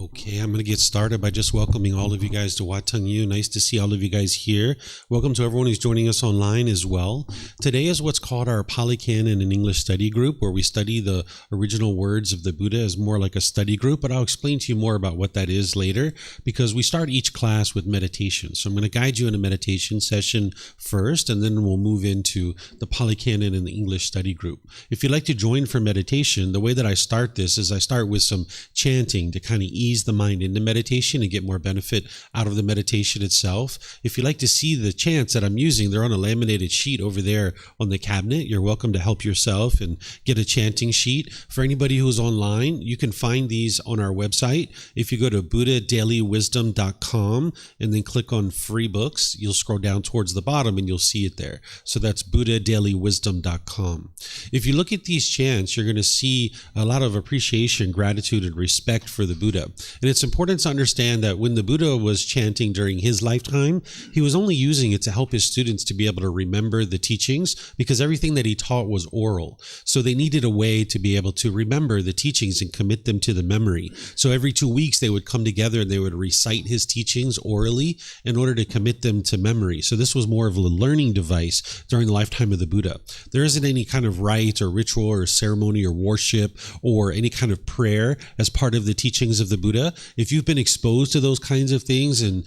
Okay, I'm going to get started by just welcoming all of you guys to Wat Tung. Nice to see all of you guys here. Welcome to everyone who's joining us online as well. Today is what's called our Pali Canon and English study group, where we study the original words of the Buddha as more like a study group, but I'll explain to you more about what that is later, because we start each class with meditation. So I'm going to guide you in a meditation session first, and then we'll move into the Pali Canon and the English study group. If you'd like to join for meditation, the way that I start this is I start with some chanting to kind of ease the mind into meditation and get more benefit out of the meditation itself. If you'd like to see the chants that I'm using, they're on a laminated sheet over there on the cabinet. You're welcome to help yourself and get a chanting sheet. For anybody who's online, you can find these on our website. If you go to buddhadailywisdom.com and then click on free books, you'll scroll down towards the bottom and you'll see it there. So that's buddhadailywisdom.com. If you look at these chants, you're going to see a lot of appreciation, gratitude, and respect for the Buddha. And it's important to understand that when the Buddha was chanting during his lifetime, he was only using it to help his students to be able to remember the teachings, because everything that he taught was oral. So they needed a way to be able to remember the teachings and commit them to the memory. So every 2 weeks they would come together and they would recite his teachings orally in order to commit them to memory. So this was more of a learning device during the lifetime of the Buddha. There isn't any kind of rite or ritual or ceremony or worship or any kind of prayer as part of the teachings of the Buddha. If you've been exposed to those kinds of things, and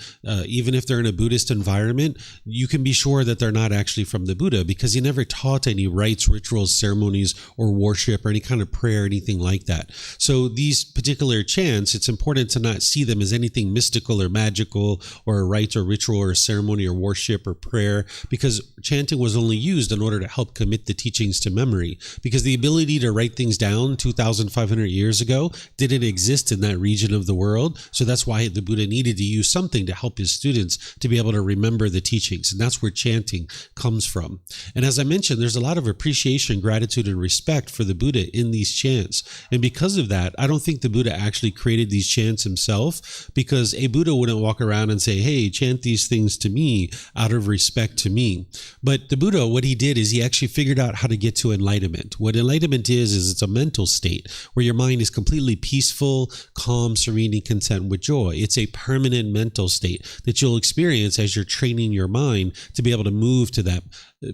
even if they're in a Buddhist environment, you can be sure that they're not actually from the Buddha, because he never taught any rites, rituals, ceremonies, or worship, or any kind of prayer, anything like that. So these particular chants, it's important to not see them as anything mystical or magical or a rite or ritual or a ceremony or worship or prayer, because chanting was only used in order to help commit the teachings to memory, because the ability to write things down 2,500 years ago didn't exist in that region of the world. So that's why the Buddha needed to use something to help his students to be able to remember the teachings. And that's where chanting comes from. And as I mentioned, there's a lot of appreciation, gratitude, and respect for the Buddha in these chants. And because of that, I don't think the Buddha actually created these chants himself, because a Buddha wouldn't walk around and say, hey, chant these things to me out of respect to me. But the Buddha, what he did is he actually figured out how to get to enlightenment. What enlightenment is it's a mental state where your mind is completely peaceful, calm, serene, and content with joy. It's a permanent mental state that you'll experience as you're training your mind to be able to move to that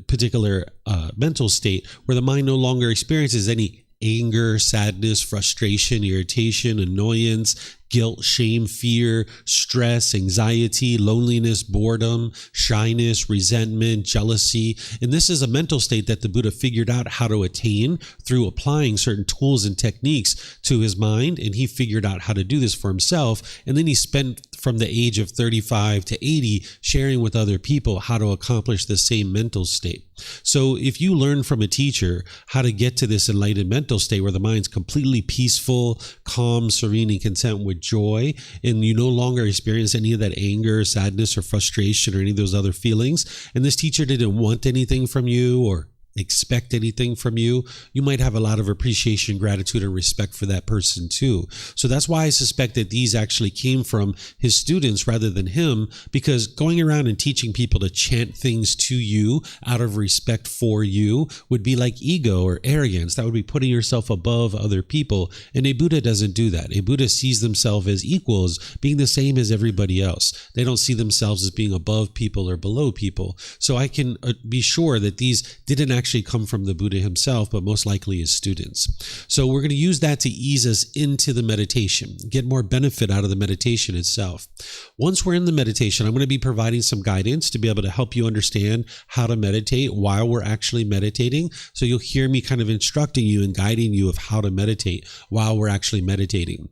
particular mental state where the mind no longer experiences any anger, sadness, frustration, irritation, annoyance, guilt, shame, fear, stress, anxiety, loneliness, boredom, shyness, resentment, jealousy. And this is a mental state that the Buddha figured out how to attain through applying certain tools and techniques to his mind. And he figured out how to do this for himself. And then he spent from the age of 35 to 80 sharing with other people how to accomplish the same mental state. So if you learn from a teacher how to get to this enlightened mental state where the mind's completely peaceful, calm, serene, and content with joy, and you no longer experience any of that anger, sadness, or frustration, or any of those other feelings, and this teacher didn't want anything from you or expect anything from you, you might have a lot of appreciation, gratitude, and respect for that person too. So that's why I suspect that these actually came from his students rather than him, because going around and teaching people to chant things to you out of respect for you would be like ego or arrogance. That would be putting yourself above other people. And a Buddha doesn't do that. A Buddha sees themselves as equals, being the same as everybody else. They don't see themselves as being above people or below people. So I can be sure that these didn't actually come from the Buddha himself, but most likely his students. So we're going to use that to ease us into the meditation, get more benefit out of the meditation itself. Once we're in the meditation, I'm going to be providing some guidance to be able to help you understand how to meditate while we're actually meditating. So you'll hear me kind of instructing you and guiding you of how to meditate while we're actually meditating.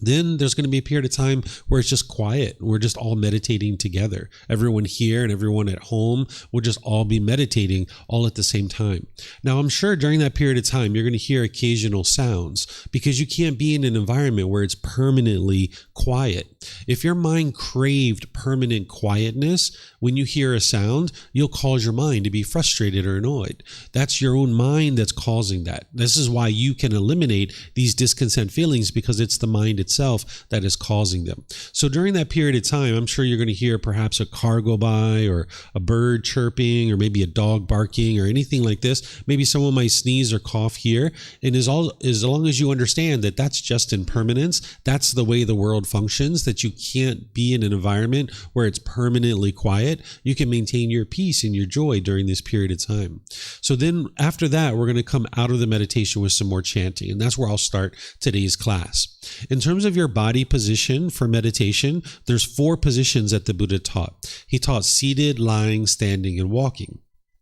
Then there's going to be a period of time where it's just quiet. We're just all meditating together. Everyone here and everyone at home will just all be meditating all at the same time. Now, I'm sure during that period of time, you're going to hear occasional sounds, because you can't be in an environment where it's permanently quiet. If your mind craved permanent quietness, when you hear a sound, you'll cause your mind to be frustrated or annoyed. That's your own mind that's causing that. This is why you can eliminate these discontent feelings, because it's the mind itself itself that is causing them. So during that period of time, I'm sure you're going to hear perhaps a car go by or a bird chirping or maybe a dog barking or anything like this. Maybe someone might sneeze or cough here. And as long as you understand that that's just impermanence, that's the way the world functions, that you can't be in an environment where it's permanently quiet, you can maintain your peace and your joy during this period of time. So then after that, we're going to come out of the meditation with some more chanting. And that's where I'll start today's class. In terms of your body position for meditation, there's 4 positions that the Buddha taught. He taught seated, lying, standing, and walking,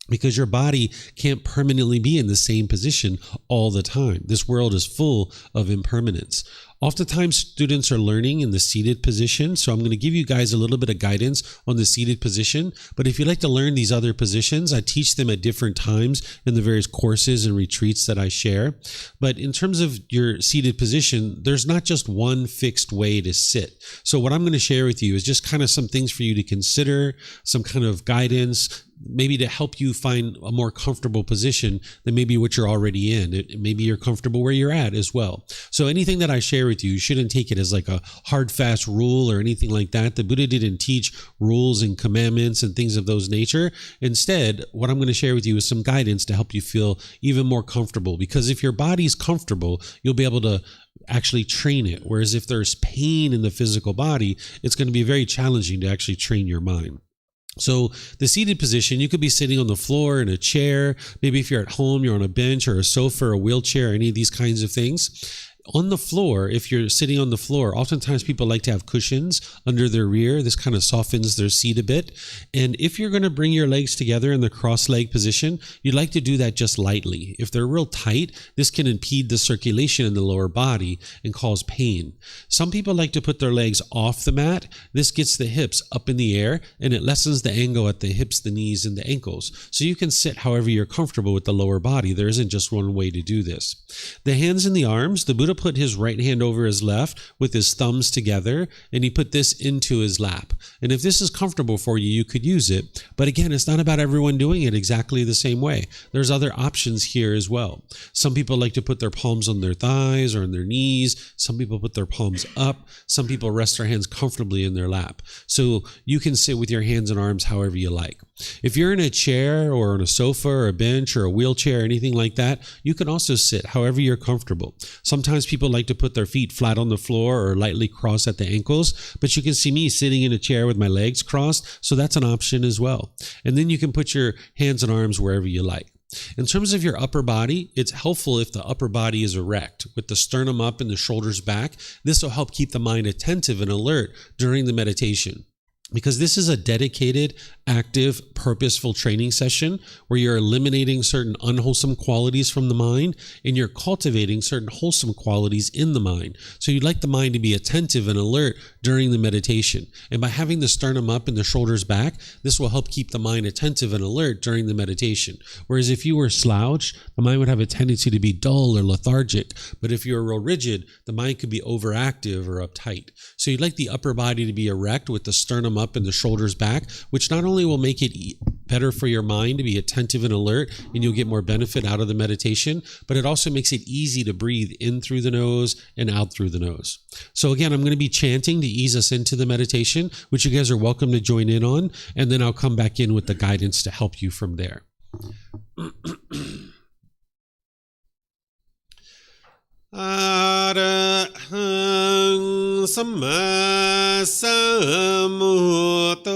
because your body can't permanently be in the same position all the time. This world is full of impermanence. Oftentimes, students are learning in the seated position, so I'm going to give you guys a little bit of guidance on the seated position. But if you'd like to learn these other positions, I teach them at different times in the various courses and retreats that I share. But in terms of your seated position, there's not just one fixed way to sit. So what I'm going to share with you is just kind of some things for you to consider, some kind of guidance, maybe to help you find a more comfortable position than maybe what you're already in. Maybe you're comfortable where you're at as well. So anything that I share with you, you shouldn't take it as like a hard, fast rule or anything like that. The Buddha didn't teach rules and commandments and things of those nature. Instead, what I'm going to share with you is some guidance to help you feel even more comfortable. Because if your body's comfortable, you'll be able to actually train it. Whereas if there's pain in the physical body, it's going to be very challenging to actually train your mind. So the seated position, you could be sitting on the floor in a chair. Maybe if you're at home, you're on a bench or a sofa or a wheelchair, any of these kinds of things. On the floor, if you're sitting on the floor, oftentimes people like to have cushions under their rear. This kind of softens their seat a bit. And if you're going to bring your legs together in the cross-leg position, you'd like to do that just lightly. If they're real tight, this can impede the circulation in the lower body and cause pain. Some people like to put their legs off the mat. This gets the hips up in the air and it lessens the angle at the hips, the knees, and the ankles. So you can sit however you're comfortable with the lower body. There isn't just one way to do this. The hands and the arms, the Buddha put his right hand over his left with his thumbs together, and he put this into his lap. And if this is comfortable for you, you could use it. But again, it's not about everyone doing it exactly the same way. There's other options here as well. Some people like to put their palms on their thighs or on their knees. Some people put their palms up. Some people rest their hands comfortably in their lap. So you can sit with your hands and arms however you like. If you're in a chair or on a sofa or a bench or a wheelchair, anything like that, you can also sit however you're comfortable. Sometimes people like to put their feet flat on the floor or lightly cross at the ankles, but you can see me sitting in a chair with my legs crossed, so that's an option as well. And then you can put your hands and arms wherever you like. In terms of your upper body, it's helpful if the upper body is erect, with the sternum up and the shoulders back. This will help keep the mind attentive and alert during the meditation. Because this is a dedicated, active, purposeful training session where you're eliminating certain unwholesome qualities from the mind and you're cultivating certain wholesome qualities in the mind. So you'd like the mind to be attentive and alert during the meditation. And by having the sternum up and the shoulders back, this will help keep the mind attentive and alert during the meditation. Whereas if you were slouched, the mind would have a tendency to be dull or lethargic. But if you're real rigid, the mind could be overactive or uptight. So you'd like the upper body to be erect with the sternum up and the shoulders back, which not only will make it better for your mind to be attentive and alert, and you'll get more benefit out of the meditation, but it also makes it easy to breathe in through the nose and out through the nose. So again, I'm going to be chanting to ease us into the meditation, which you guys are welcome to join in on, and then I'll come back in with the guidance to help you from there. Arahang Samma Sambuddho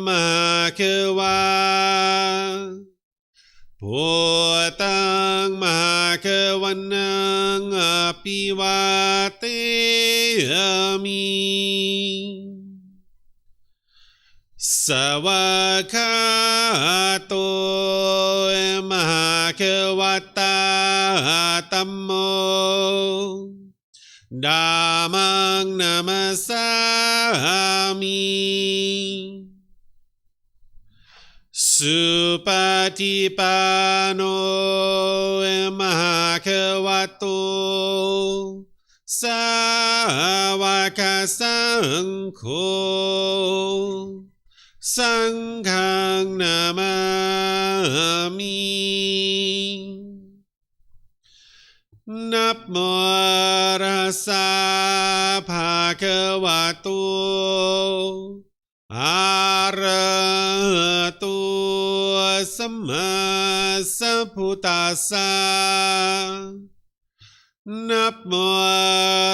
Bhagava Bhutang Bhagavanang Api Vateyami Savakato Bhagavata Tammo Dhammang Namasami Supatipano Bhagavato Savaka Sangho Sanghang Namami. นะโมตัสสะภะคะวะโตอะระหะโตสัมมาสัมพุทธัสสะนะโม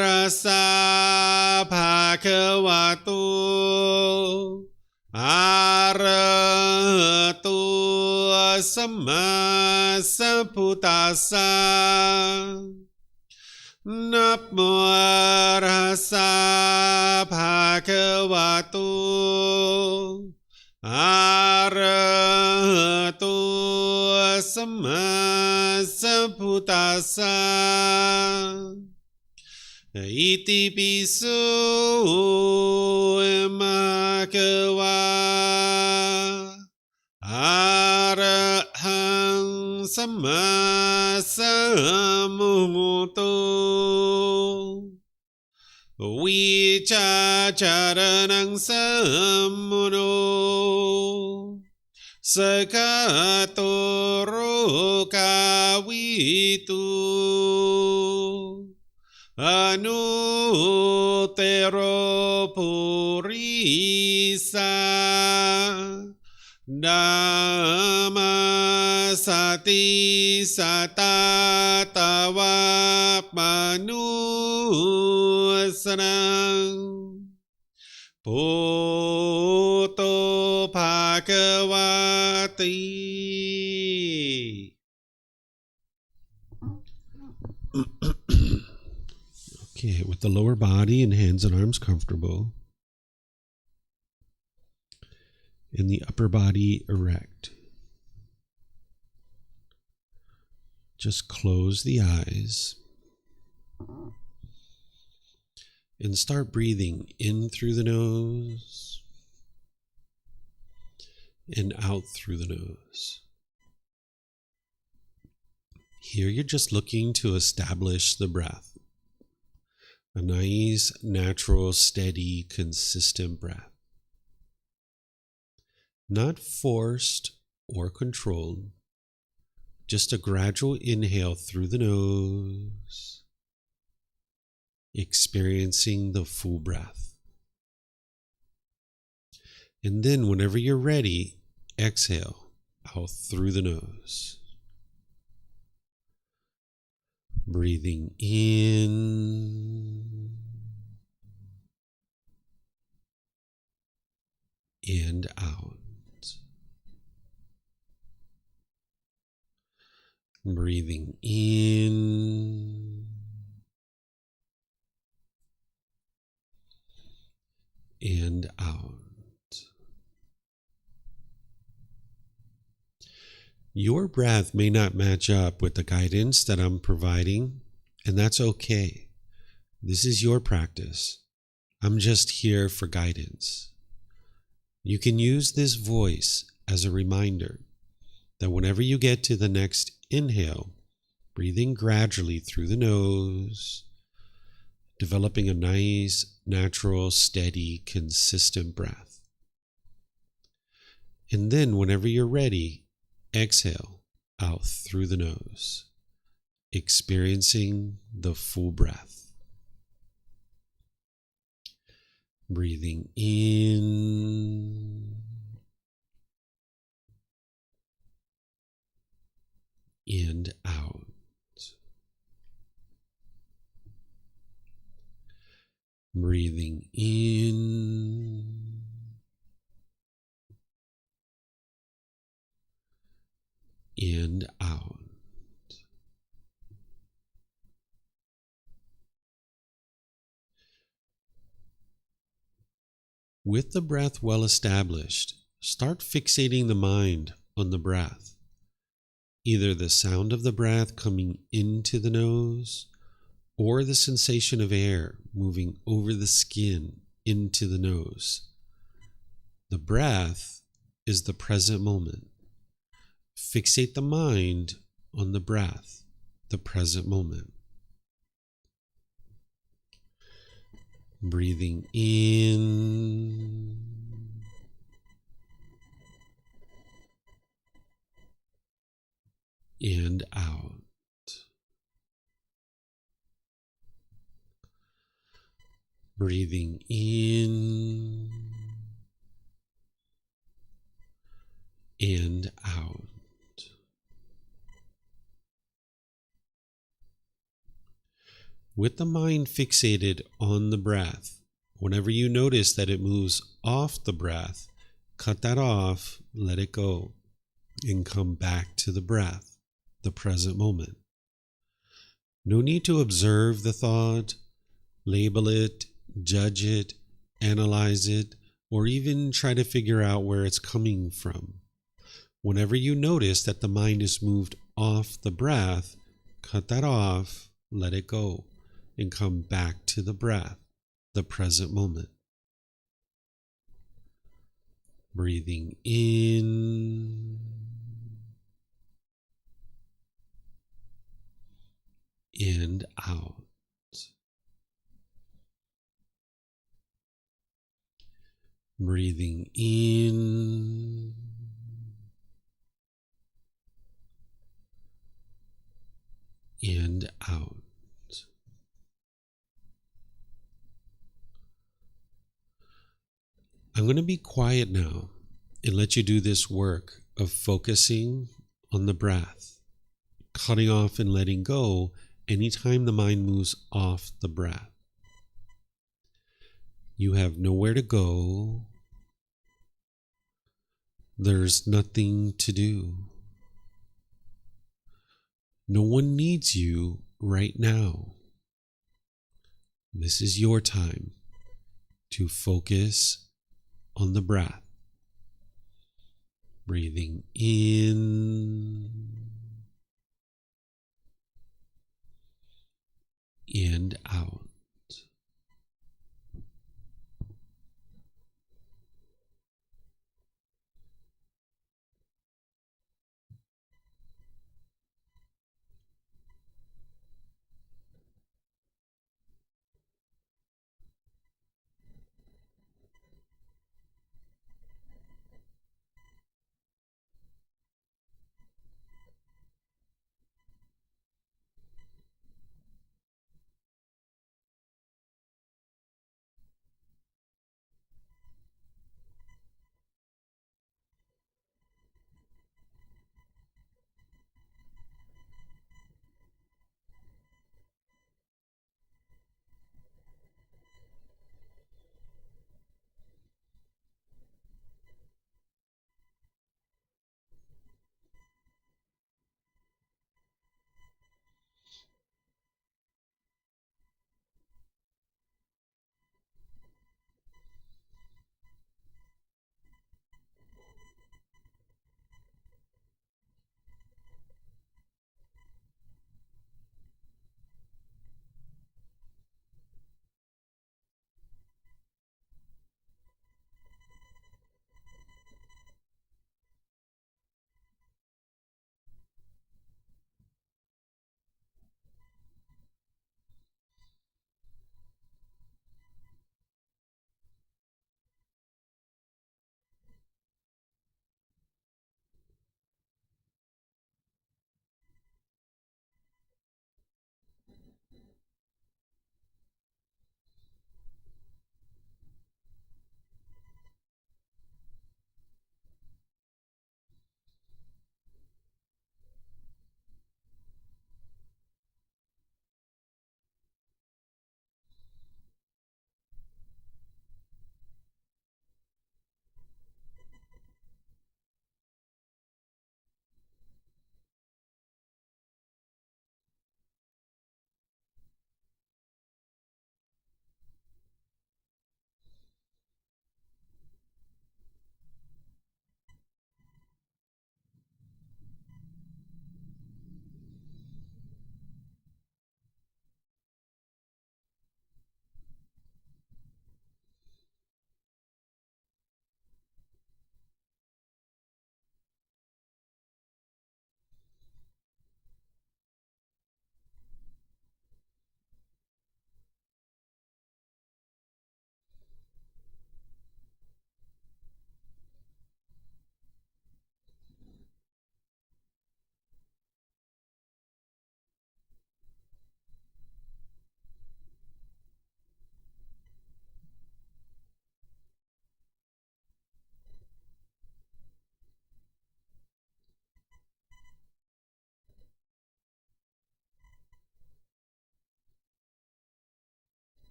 ตัสสะภะคะวะโตอะระหะโตสัมมาสัมพุทธัสสะนะโมตัสสะภะคะวะโตอะระหะโตสัมมาสัมพุทธัสสะอิติปิโสมะคะวะอะระหังสัมมาสัมพุทโธวิชาจารณังสัมมุโนสกาโตโรกาวิตุอนุเตโรปุริสาดัมมาสติสัตตาตวะมนุสนังพุทโธภะคะวะติ Okay, with the lower body and hands and arms comfortable, and the upper body erect. Just close the eyes and start breathing in through the nose and out through the nose. Here you're just looking to establish the breath. A nice, natural, steady, consistent breath. Not forced or controlled. Just a gradual inhale through the nose, experiencing the full breath. And then whenever you're ready, exhale out through the nose. Breathing in and out. Breathing in and out. Your breath may not match up with the guidance that I'm providing, and that's okay. This is your practice. I'm just here for guidance. You can use this voice as a reminder that whenever you get to the next inhale, breathing gradually through the nose, developing a nice, natural, steady, consistent breath. And then whenever you're ready, exhale out through the nose, experiencing the full breath. Breathing in and out. Breathing in and out. With the breath well established, start fixating the mind on the breath, either the sound of the breath coming into the nose or the sensation of air moving over the skin into the nose. The breath is the present moment. Fixate the mind on the breath, the present moment. Breathing in and out. Breathing in and out. With the mind fixated on the breath, whenever you notice that it moves off the breath, cut that off, let it go, and come back to the breath, the present moment. No need to observe the thought, label it, judge it, analyze it, or even try to figure out where it's coming from. Whenever you notice that the mind is moved off the breath, cut that off, let it go, and come back to the breath, the present moment. Breathing in and out. Breathing in and out. I'm going to be quiet now and let you do this work of focusing on the breath, cutting off and letting go anytime the mind moves off the breath. You have nowhere to go. There's nothing to do. No one needs you right now. This is your time to focus on the breath. Breathing in and out.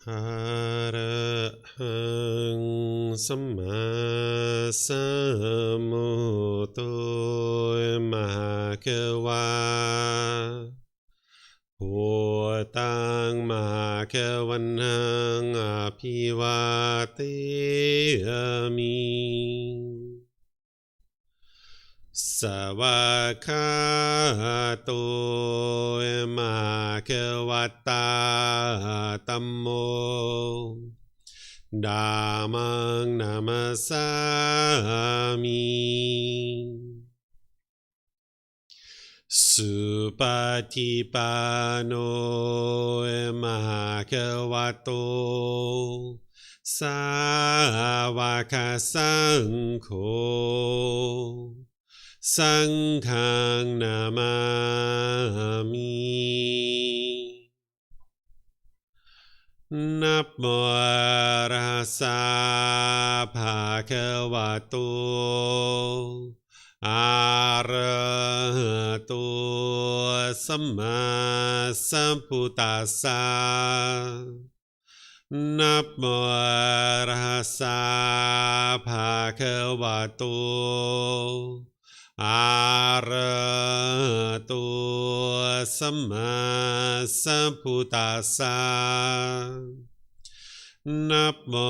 Arahang Samma Sambuddho Mahakawa Wat Tung Mahakawanang Apivateyami Savakato Mahakawata Tammo Dhammang Namasami Supatipano Mahakavato Savaka Sangho Sanghang Namami Namo Arhasa Bhagavato Arahato Samma Sambuddhassa Namo Arhasa Bhagavato Arahato Samma Sambuddhassa Namo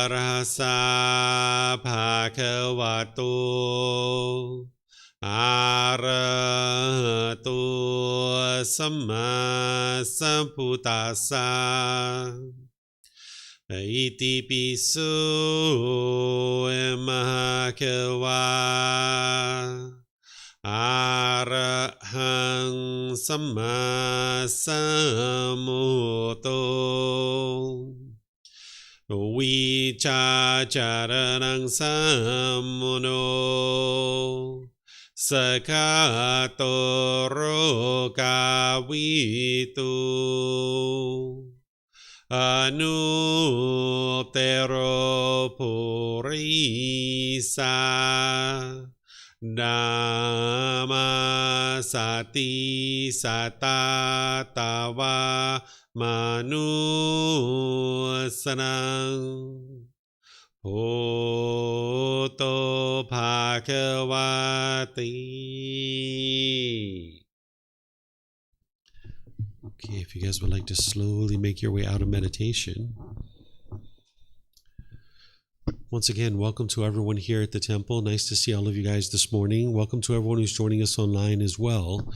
Arhasa Bhagavato Arahato Samma Sambuddhassa Iti piso Mahakawa Arahang Samma Sambuddho Vicacaranang Sammuno Sakato Rokavitu Anutero Purisa Dhamma Sati Satatawa Manusanang Bhoto Bhagavati. Okay, if you guys would like to slowly make your way out of meditation. Once again, welcome to everyone here at the temple. Nice to see all of you guys this morning. Welcome to everyone who's joining us online as well.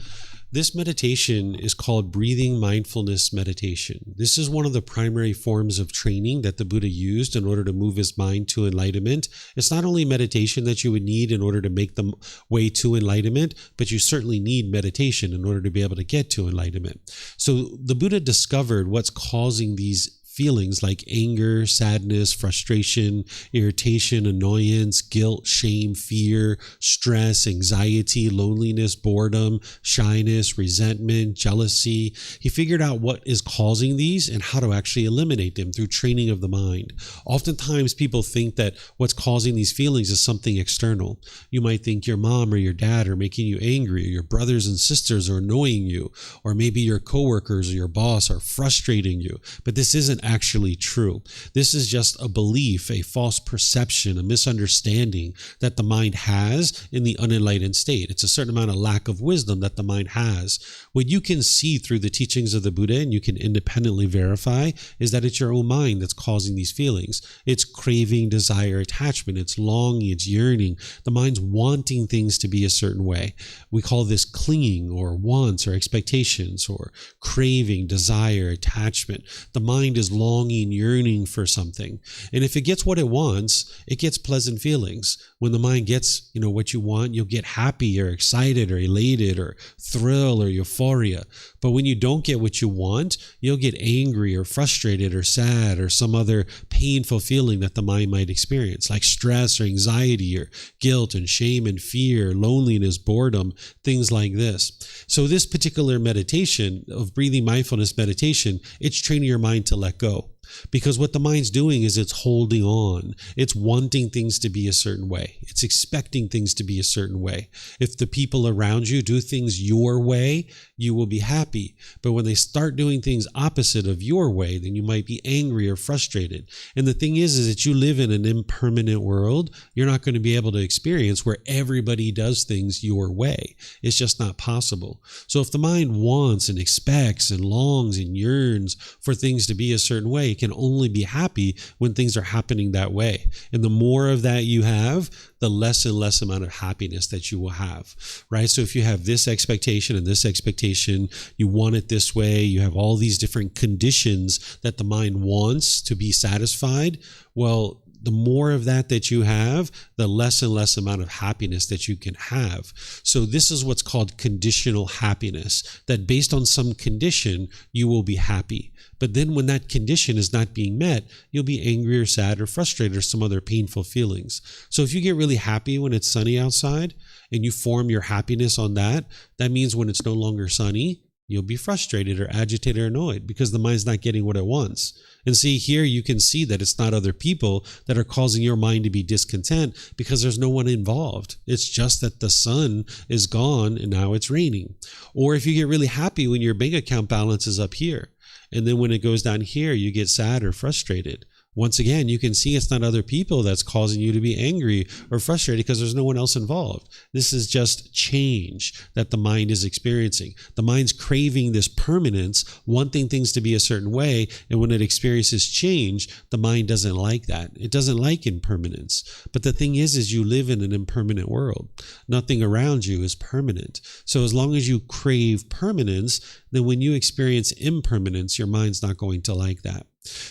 This meditation is called breathing mindfulness meditation. This is one of the primary forms of training that the Buddha used in order to move his mind to enlightenment. It's not only meditation that you would need in order to make the way to enlightenment, but you certainly need meditation in order to be able to get to enlightenment. So the Buddha discovered what's causing these feelings like anger, sadness, frustration, irritation, annoyance, guilt, shame, fear, stress, anxiety, loneliness, boredom, shyness, resentment, jealousy. He figured out what is causing these and how to actually eliminate them through training of the mind. Oftentimes people think that what's causing these feelings is something external. You might think your mom or your dad are making you angry, or your brothers and sisters are annoying you, or maybe your coworkers or your boss are frustrating you. But this isn't actually true. This is just a belief, a false perception, a misunderstanding that the mind has in the unenlightened state. It's a certain amount of lack of wisdom that the mind has. What you can see through the teachings of the Buddha, and you can independently verify, is that it's your own mind that's causing these feelings. It's craving, desire, attachment. It's longing, it's yearning. The mind's wanting things to be a certain way. We call this clinging, or wants, or expectations, or craving, desire, attachment. The mind is longing, yearning for something. And if it gets what it wants, it gets pleasant feelings. When the mind gets, what you want, you'll get happy or excited or elated or thrill or euphoria. But when you don't get what you want, you'll get angry or frustrated or sad or some other painful feeling that the mind might experience, like stress or anxiety or guilt and shame and fear, loneliness, boredom, things like this. So this particular meditation of breathing mindfulness meditation, it's training your mind to let go. Because what the mind's doing is it's holding on. It's wanting things to be a certain way. It's expecting things to be a certain way. If the people around you do things your way, you will be happy. But when they start doing things opposite of your way, then you might be angry or frustrated. And the thing is that you live in an impermanent world. You're not going to be able to experience where everybody does things your way. It's just not possible. So if the mind wants and expects and longs and yearns for things to be a certain way, it can only be happy when things are happening that way. And the more of that you have, the less and less amount of happiness that you will have, right? So if you have this expectation and this expectation, you want it this way, you have all these different conditions that the mind wants to be satisfied, well, the more of that you have, the less and less amount of happiness that you can have. So this is what's called conditional happiness, that based on some condition, you will be happy. But then when that condition is not being met, you'll be angry or sad or frustrated or some other painful feelings. So if you get really happy when it's sunny outside and you form your happiness on that, that means when it's no longer sunny, you'll be frustrated or agitated or annoyed because the mind's not getting what it wants. And see, here you can see that it's not other people that are causing your mind to be discontent because there's no one involved. It's just that the sun is gone and now it's raining. Or if you get really happy when your bank account balance is up here, and then when it goes down here, you get sad or frustrated. Once again, you can see it's not other people that's causing you to be angry or frustrated because there's no one else involved. This is just change that the mind is experiencing. The mind's craving this permanence, wanting things to be a certain way, and when it experiences change, the mind doesn't like that. It doesn't like impermanence. But the thing is you live in an impermanent world. Nothing around you is permanent. So as long as you crave permanence, then when you experience impermanence, your mind's not going to like that.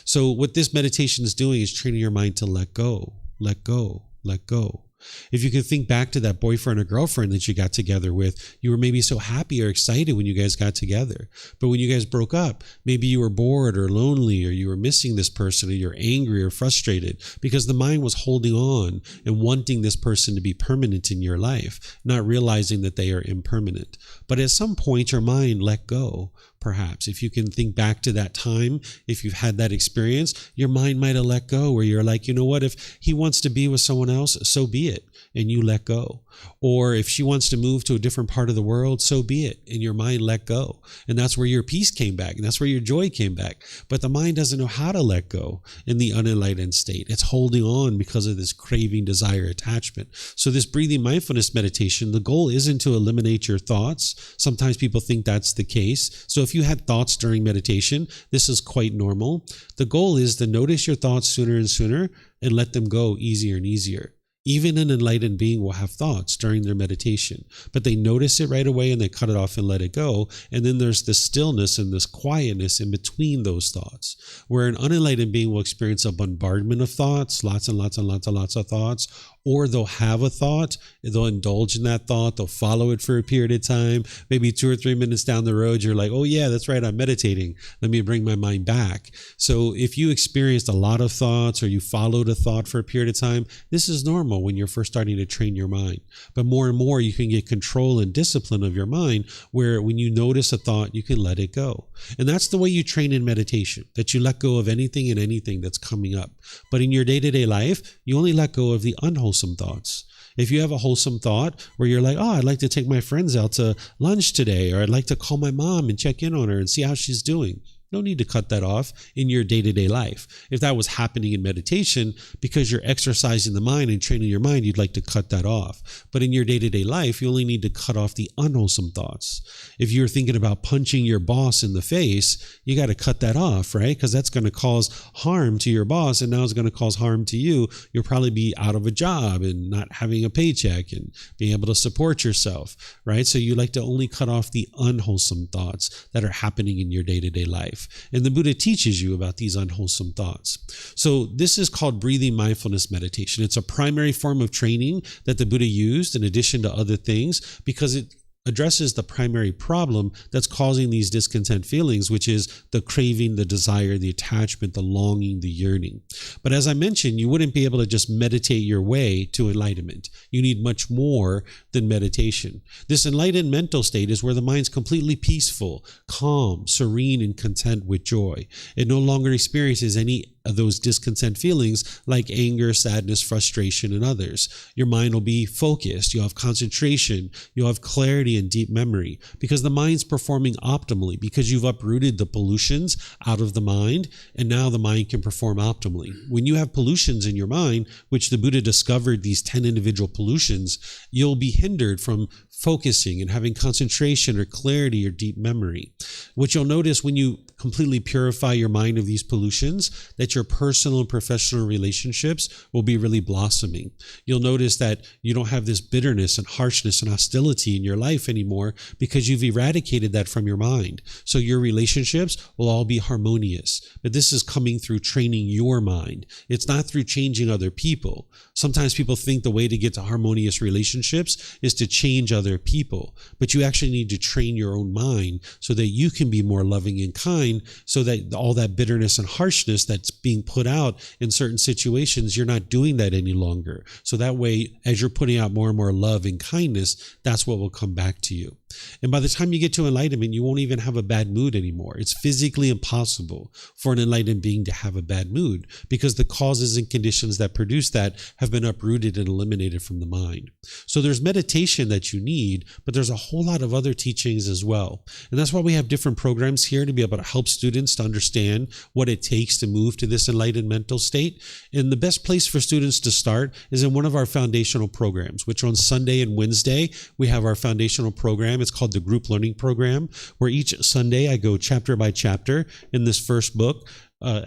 So what this meditation is doing is training your mind to let go, let go, let go. If you can think back to that boyfriend or girlfriend that you got together with, you were maybe so happy or excited when you guys got together. But when you guys broke up, maybe you were bored or lonely, or you were missing this person, or you're angry or frustrated because the mind was holding on and wanting this person to be permanent in your life, not realizing that they are impermanent. But at some point, your mind let go. Perhaps if you can think back to that time, if you've had that experience, your mind might have let go where you're like, you know what, if he wants to be with someone else, so be it. And you let go. Or if she wants to move to a different part of the world, so be it. And your mind let go. And that's where your peace came back. And that's where your joy came back. But the mind doesn't know how to let go in the unenlightened state. It's holding on because of this craving, desire, attachment. So this breathing mindfulness meditation, the goal isn't to eliminate your thoughts. Sometimes people think that's the case. So if you had thoughts during meditation, this is quite normal. The goal is to notice your thoughts sooner and sooner and let them go easier and easier. Even an enlightened being will have thoughts during their meditation, but they notice it right away and they cut it off and let it go. And then there's this stillness and this quietness in between those thoughts, where an unenlightened being will experience a bombardment of thoughts, lots and lots and lots and lots of thoughts, or they'll have a thought, they'll indulge in that thought, they'll follow it for a period of time. Maybe 2 or 3 minutes down the road, you're like, oh yeah, that's right, I'm meditating. Let me bring my mind back. So if you experienced a lot of thoughts or you followed a thought for a period of time, this is normal when you're first starting to train your mind. But more and more, you can get control and discipline of your mind, where when you notice a thought, you can let it go. And that's the way you train in meditation, that you let go of anything and anything that's coming up. But in your day-to-day life, you only let go of the unwholesome thoughts. If you have a wholesome thought where you're like, oh, I'd like to take my friends out to lunch today, or I'd like to call my mom and check in on her and see how she's doing. No need to cut that off in your day-to-day life. If that was happening in meditation, because you're exercising the mind and training your mind, you'd like to cut that off. But in your day-to-day life, you only need to cut off the unwholesome thoughts. If you're thinking about punching your boss in the face, you got to cut that off, right? Because that's going to cause harm to your boss, and now it's going to cause harm to you. You'll probably be out of a job and not having a paycheck and being able to support yourself, right? So you like to only cut off the unwholesome thoughts that are happening in your day-to-day life. And the Buddha teaches you about these unwholesome thoughts. So this is called breathing mindfulness meditation. It's a primary form of training that the Buddha used in addition to other things, because it addresses the primary problem that's causing these discontent feelings, which is the craving, the desire, the attachment, the longing, the yearning. But as I mentioned, you wouldn't be able to just meditate your way to enlightenment. You need much more than meditation. This enlightened mental state is where the mind's completely peaceful, calm, serene, and content with joy. It no longer experiences any of those discontent feelings like anger, sadness, frustration, and others. Your mind will be focused. You'll have concentration. You'll have clarity and deep memory because the mind's performing optimally because you've uprooted the pollutions out of the mind, and now the mind can perform optimally. When you have pollutions in your mind, which the Buddha discovered these 10 individual pollutions, you'll be hindered from focusing and having concentration or clarity or deep memory. What you'll notice when you completely purify your mind of these pollutions, that your personal and professional relationships will be really blossoming. You'll notice that you don't have this bitterness and harshness and hostility in your life anymore because you've eradicated that from your mind. So your relationships will all be harmonious. But this is coming through training your mind. It's not through changing other people. Sometimes people think the way to get to harmonious relationships is to change other people, but you actually need to train your own mind so that you can be more loving and kind, so that all that bitterness and harshness that's being put out in certain situations, you're not doing that any longer. So that way, as you're putting out more and more love and kindness, that's what will come back to you. And by the time you get to enlightenment, you won't even have a bad mood anymore. It's physically impossible for an enlightened being to have a bad mood because the causes and conditions that produce that have been uprooted and eliminated from the mind. So there's meditation that you need, but there's a whole lot of other teachings as well. And that's why we have different programs here to be able to help students to understand what it takes to move to this enlightened mental state. And the best place for students to start is in one of our foundational programs, which on Sunday and Wednesday, we have our foundational program. It's called the Group Learning Program, where each Sunday I go chapter by chapter in this first book,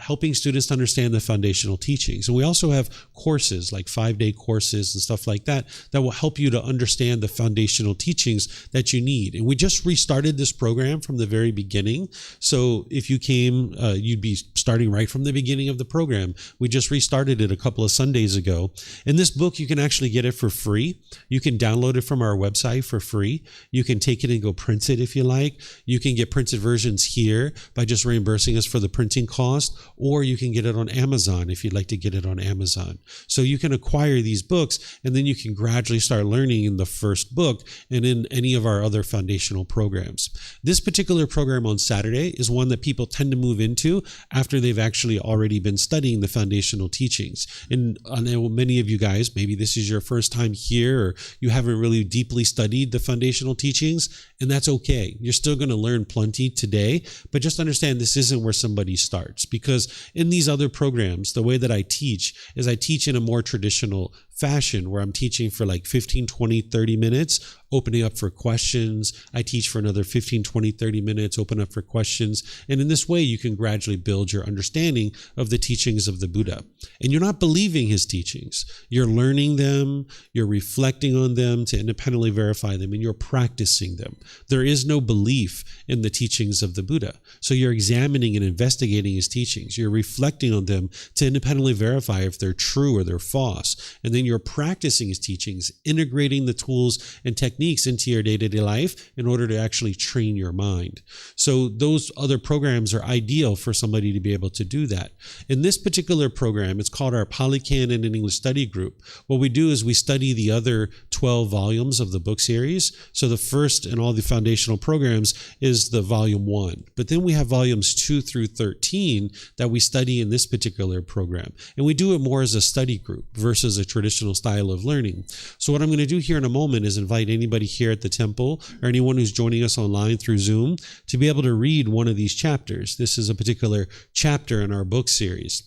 helping students to understand the foundational teachings. And we also have courses like 5-day courses and stuff like that that will help you to understand the foundational teachings that you need. And we just restarted this program from the very beginning. So if you came, you'd be starting right from the beginning of the program. We just restarted it a couple of Sundays ago. And this book, you can actually get it for free. You can download it from our website for free. You can take it and go print it if you like. You can get printed versions here by just reimbursing us for the printing cost, or you can get it on Amazon if you'd like to get it on Amazon. So you can acquire these books, and then you can gradually start learning in the first book and in any of our other foundational programs. This particular program on Saturday is one that people tend to move into after they've actually already been studying the foundational teachings. And I know many of you guys, maybe this is your first time here, or you haven't really deeply studied the foundational teachings, and that's okay. You're still going to learn plenty today, but just understand this isn't where somebody starts. Because in these other programs, the way that I teach is I teach in a more traditional fashion where I'm teaching for like 15, 20, 30 minutes, opening up for questions. I teach for another 15, 20, 30 minutes, open up for questions. And in this way, you can gradually build your understanding of the teachings of the Buddha. And you're not believing his teachings. You're learning them, you're reflecting on them to independently verify them, and you're practicing them. There is no belief in the teachings of the Buddha. So you're examining and investigating his teachings. You're reflecting on them to independently verify if they're true or they're false. And then you're practicing his teachings, integrating the tools and techniques into your day-to-day life in order to actually train your mind. So those other programs are ideal for somebody to be able to do that. In this particular program, it's called our Pali Canon and English Study Group. What we do is we study the other 12 volumes of the book series. So the first in all the foundational programs is the volume 1. But then we have volumes 2 through 13 that we study in this particular program. And we do it more as a study group versus a traditional style of learning. So what I'm going to do here in a moment is invite anybody here at the temple or anyone who's joining us online through Zoom to be able to read one of these chapters. This is a particular chapter in our book series.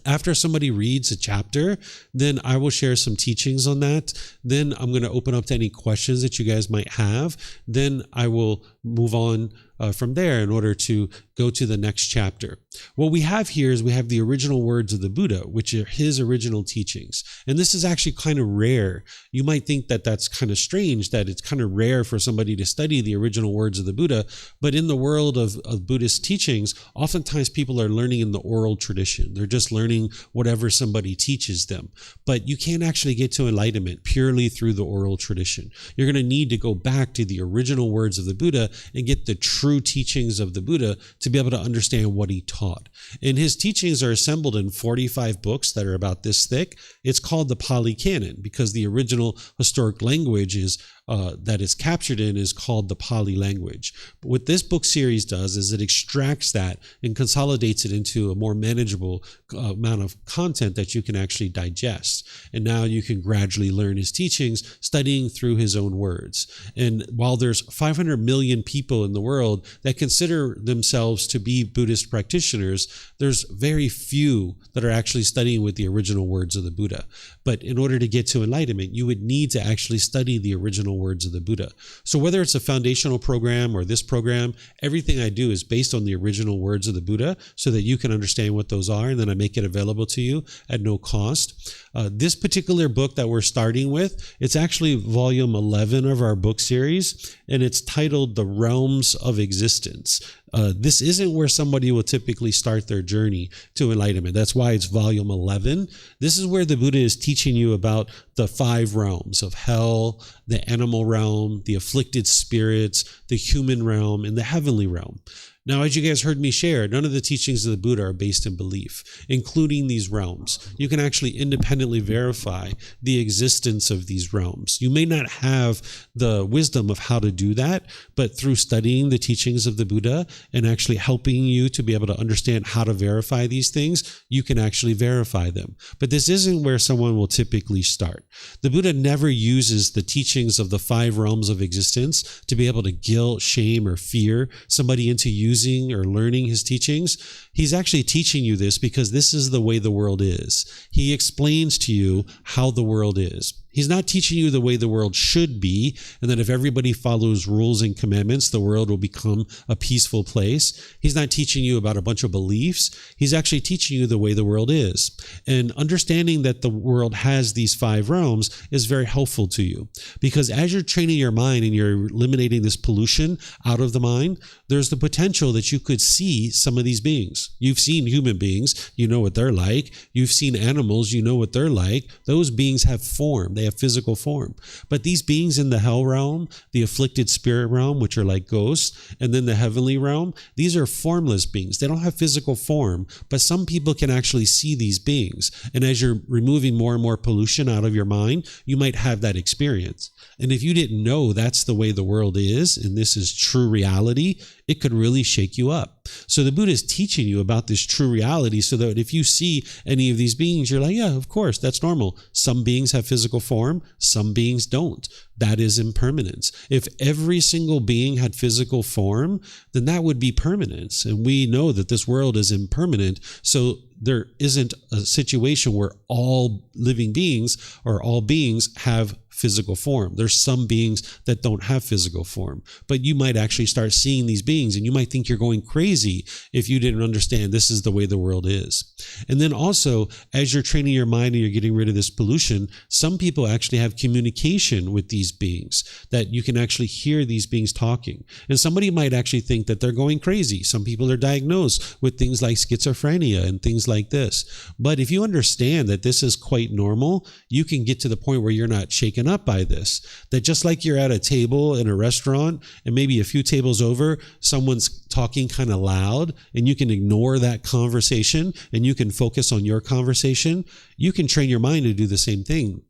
After somebody reads a chapter, then I will share some teachings on that. Then I'm going to open up to any questions that you guys might have. Then I will move on from there in order to go to the next chapter. What we have here is we have the original words of the Buddha, which are his original teachings. And this is actually kind of rare. You might think that that's kind of strange, that it's kind of rare for somebody to study the original words of the Buddha. But in the world of Buddhist teachings, oftentimes people are learning in the oral tradition. They're just learning whatever somebody teaches them. But you can't actually get to enlightenment purely through the oral tradition. You're going to need to go back to the original words of the Buddha and get the true teachings of the Buddha to be able to understand what he taught. And his teachings are assembled in 45 books that are about this thick. It's called the Pali Canon because the original historic language is that is captured in is called the Pali language. But what this book series does is it extracts that and consolidates it into a more manageable amount of content that you can actually digest. And now you can gradually learn his teachings, studying through his own words. And while there's 500 million people in the world that consider themselves to be Buddhist practitioners, there's very few that are actually studying with the original words of the Buddha. But in order to get to enlightenment, you would need to actually study the original words of the Buddha. So whether it's a foundational program or this program, everything I do is based on the original words of the Buddha so that you can understand what those are, and then I make it available to you at no cost. This particular book that we're starting with, it's actually volume 11 of our book series, and it's titled The Realms of Existence. This isn't where somebody will typically start their journey to enlightenment. That's why it's volume 11. This is where the Buddha is teaching you about the 5 realms of hell, the animal realm, the afflicted spirits, the human realm, and the heavenly realm. Now, as you guys heard me share, none of the teachings of the Buddha are based in belief, including these realms. You can actually independently verify the existence of these realms. You may not have the wisdom of how to do that, but through studying the teachings of the Buddha and actually helping you to be able to understand how to verify these things, you can actually verify them. But this isn't where someone will typically start. The Buddha never uses the teachings of the 5 realms of existence to be able to guilt, shame, or fear somebody into using or learning his teachings. He's actually teaching you this because this is the way the world is. He explains to you how the world is. He's not teaching you the way the world should be, and that if everybody follows rules and commandments, the world will become a peaceful place. He's not teaching you about a bunch of beliefs. He's actually teaching you the way the world is. And understanding that the world has these 5 realms is very helpful to you, because as you're training your mind and you're eliminating this pollution out of the mind, there's the potential that you could see some of these beings. You've seen human beings, you know what they're like. You've seen animals, you know what they're like. Those beings have form. They have physical form. But these beings in the hell realm, the afflicted spirit realm, which are like ghosts, and then the heavenly realm, these are formless beings. They don't have physical form, but some people can actually see these beings. And as you're removing more and more pollution out of your mind, you might have that experience. And if you didn't know that's the way the world is, and this is true reality, it could really shake you up. So the Buddha is teaching you about this true reality so that if you see any of these beings, you're like, yeah, of course, that's normal. Some beings have physical form, some beings don't. That is impermanence. If every single being had physical form, then that would be permanence. And we know that this world is impermanent. So there isn't a situation where all living beings or all beings have physical form. There's some beings that don't have physical form, but you might actually start seeing these beings and you might think you're going crazy if you didn't understand this is the way the world is. And then also, as you're training your mind and you're getting rid of this pollution, some people actually have communication with these beings, that you can actually hear these beings talking. And somebody might actually think that they're going crazy. Some people are diagnosed with things like schizophrenia and things like this. But if you understand that this is quite normal, you can get to the point where you're not shaken up by this. That just like you're at a table in a restaurant and maybe a few tables over, someone's talking kind of loud and you can ignore that conversation and you can focus on your conversation, you can train your mind to do the same thing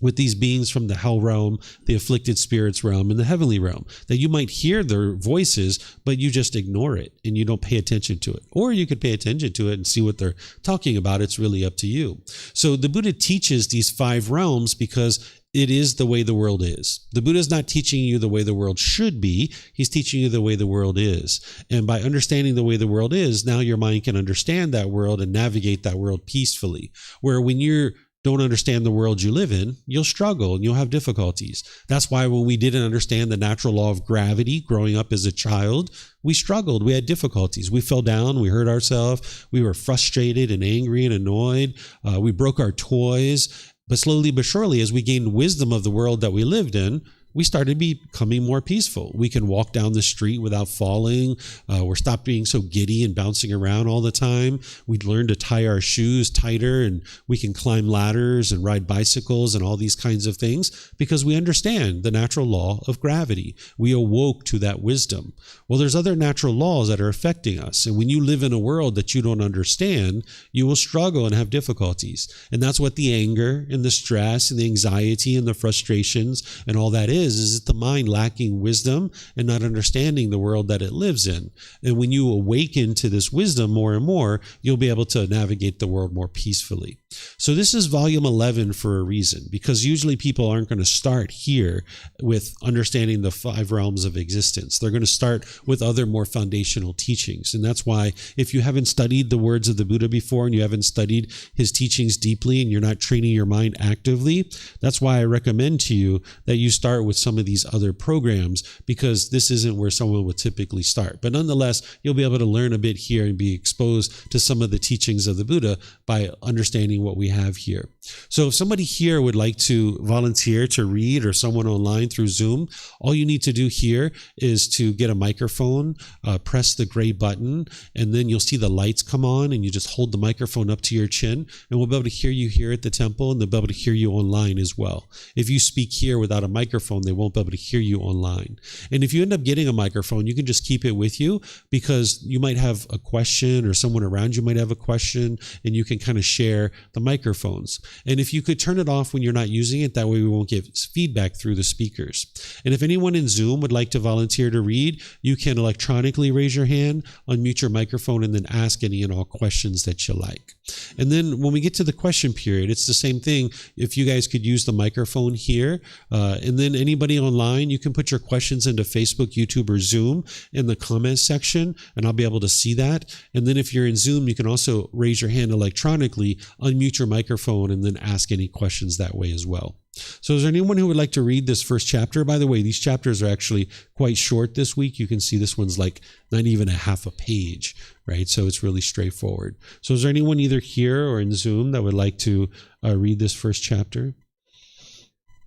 with these beings from the hell realm, the afflicted spirits realm, and the heavenly realm, that you might hear their voices, but you just ignore it and you don't pay attention to it. Or you could pay attention to it and see what they're talking about. It's really up to you. So the Buddha teaches these 5 realms because it is the way the world is. The Buddha is not teaching you the way the world should be. He's teaching you the way the world is. And by understanding the way the world is, now your mind can understand that world and navigate that world peacefully. Where when you're don't understand the world you live in, you'll struggle and you'll have difficulties. That's why when we didn't understand the natural law of gravity growing up as a child, we struggled. We had difficulties. We fell down. We hurt ourselves. We were frustrated and angry and annoyed. We broke our toys. But slowly but surely, as we gained wisdom of the world that we lived in, we started becoming more peaceful. We can walk down the street without falling. We're stopped being so giddy and bouncing around all the time. We learned to tie our shoes tighter, and we can climb ladders and ride bicycles and all these kinds of things because we understand the natural law of gravity. We awoke to that wisdom. Well, there's other natural laws that are affecting us. And when you live in a world that you don't understand, you will struggle and have difficulties. And that's what the anger and the stress and the anxiety and the frustrations and all that is it the mind lacking wisdom and not understanding the world that it lives in. And when you awaken to this wisdom more and more, you'll be able to navigate the world more peacefully. So this is volume 11 for a reason, because usually people aren't going to start here with understanding the 5 realms of existence. They're going to start with other more foundational teachings. And that's why if you haven't studied the words of the Buddha before and you haven't studied his teachings deeply and you're not training your mind actively, that's why I recommend to you that you start with some of these other programs, because this isn't where someone would typically start. But nonetheless, you'll be able to learn a bit here and be exposed to some of the teachings of the Buddha by understanding what we have here. So if somebody here would like to volunteer to read, or someone online through Zoom, all you need to do here is to get a microphone, press the gray button, and then you'll see the lights come on, and you just hold the microphone up to your chin, and we'll be able to hear you here at the temple, and they'll be able to hear you online as well. If you speak here without a microphone, they won't be able to hear you online. And if you end up getting a microphone, you can just keep it with you, because you might have a question, or someone around you might have a question, and you can kind of share the microphones. And if you could turn it off when you're not using it, that way we won't get feedback through the speakers. And if anyone in Zoom would like to volunteer to read, you can electronically raise your hand, unmute your microphone, and then ask any and all questions that you like. And then when we get to the question period, it's the same thing. If you guys could use the microphone here, and then anybody online, you can put your questions into Facebook, YouTube, or Zoom in the comments section, and I'll be able to see that. And then if you're in Zoom, you can also raise your hand electronically, unmute your microphone, and then ask any questions that way as well. So is there anyone who would like to read this first chapter? By the way, these chapters are actually quite short this week. You can see this one's like not even a half a page, right? So it's really straightforward. So is there anyone either here or in Zoom that would like to read this first chapter?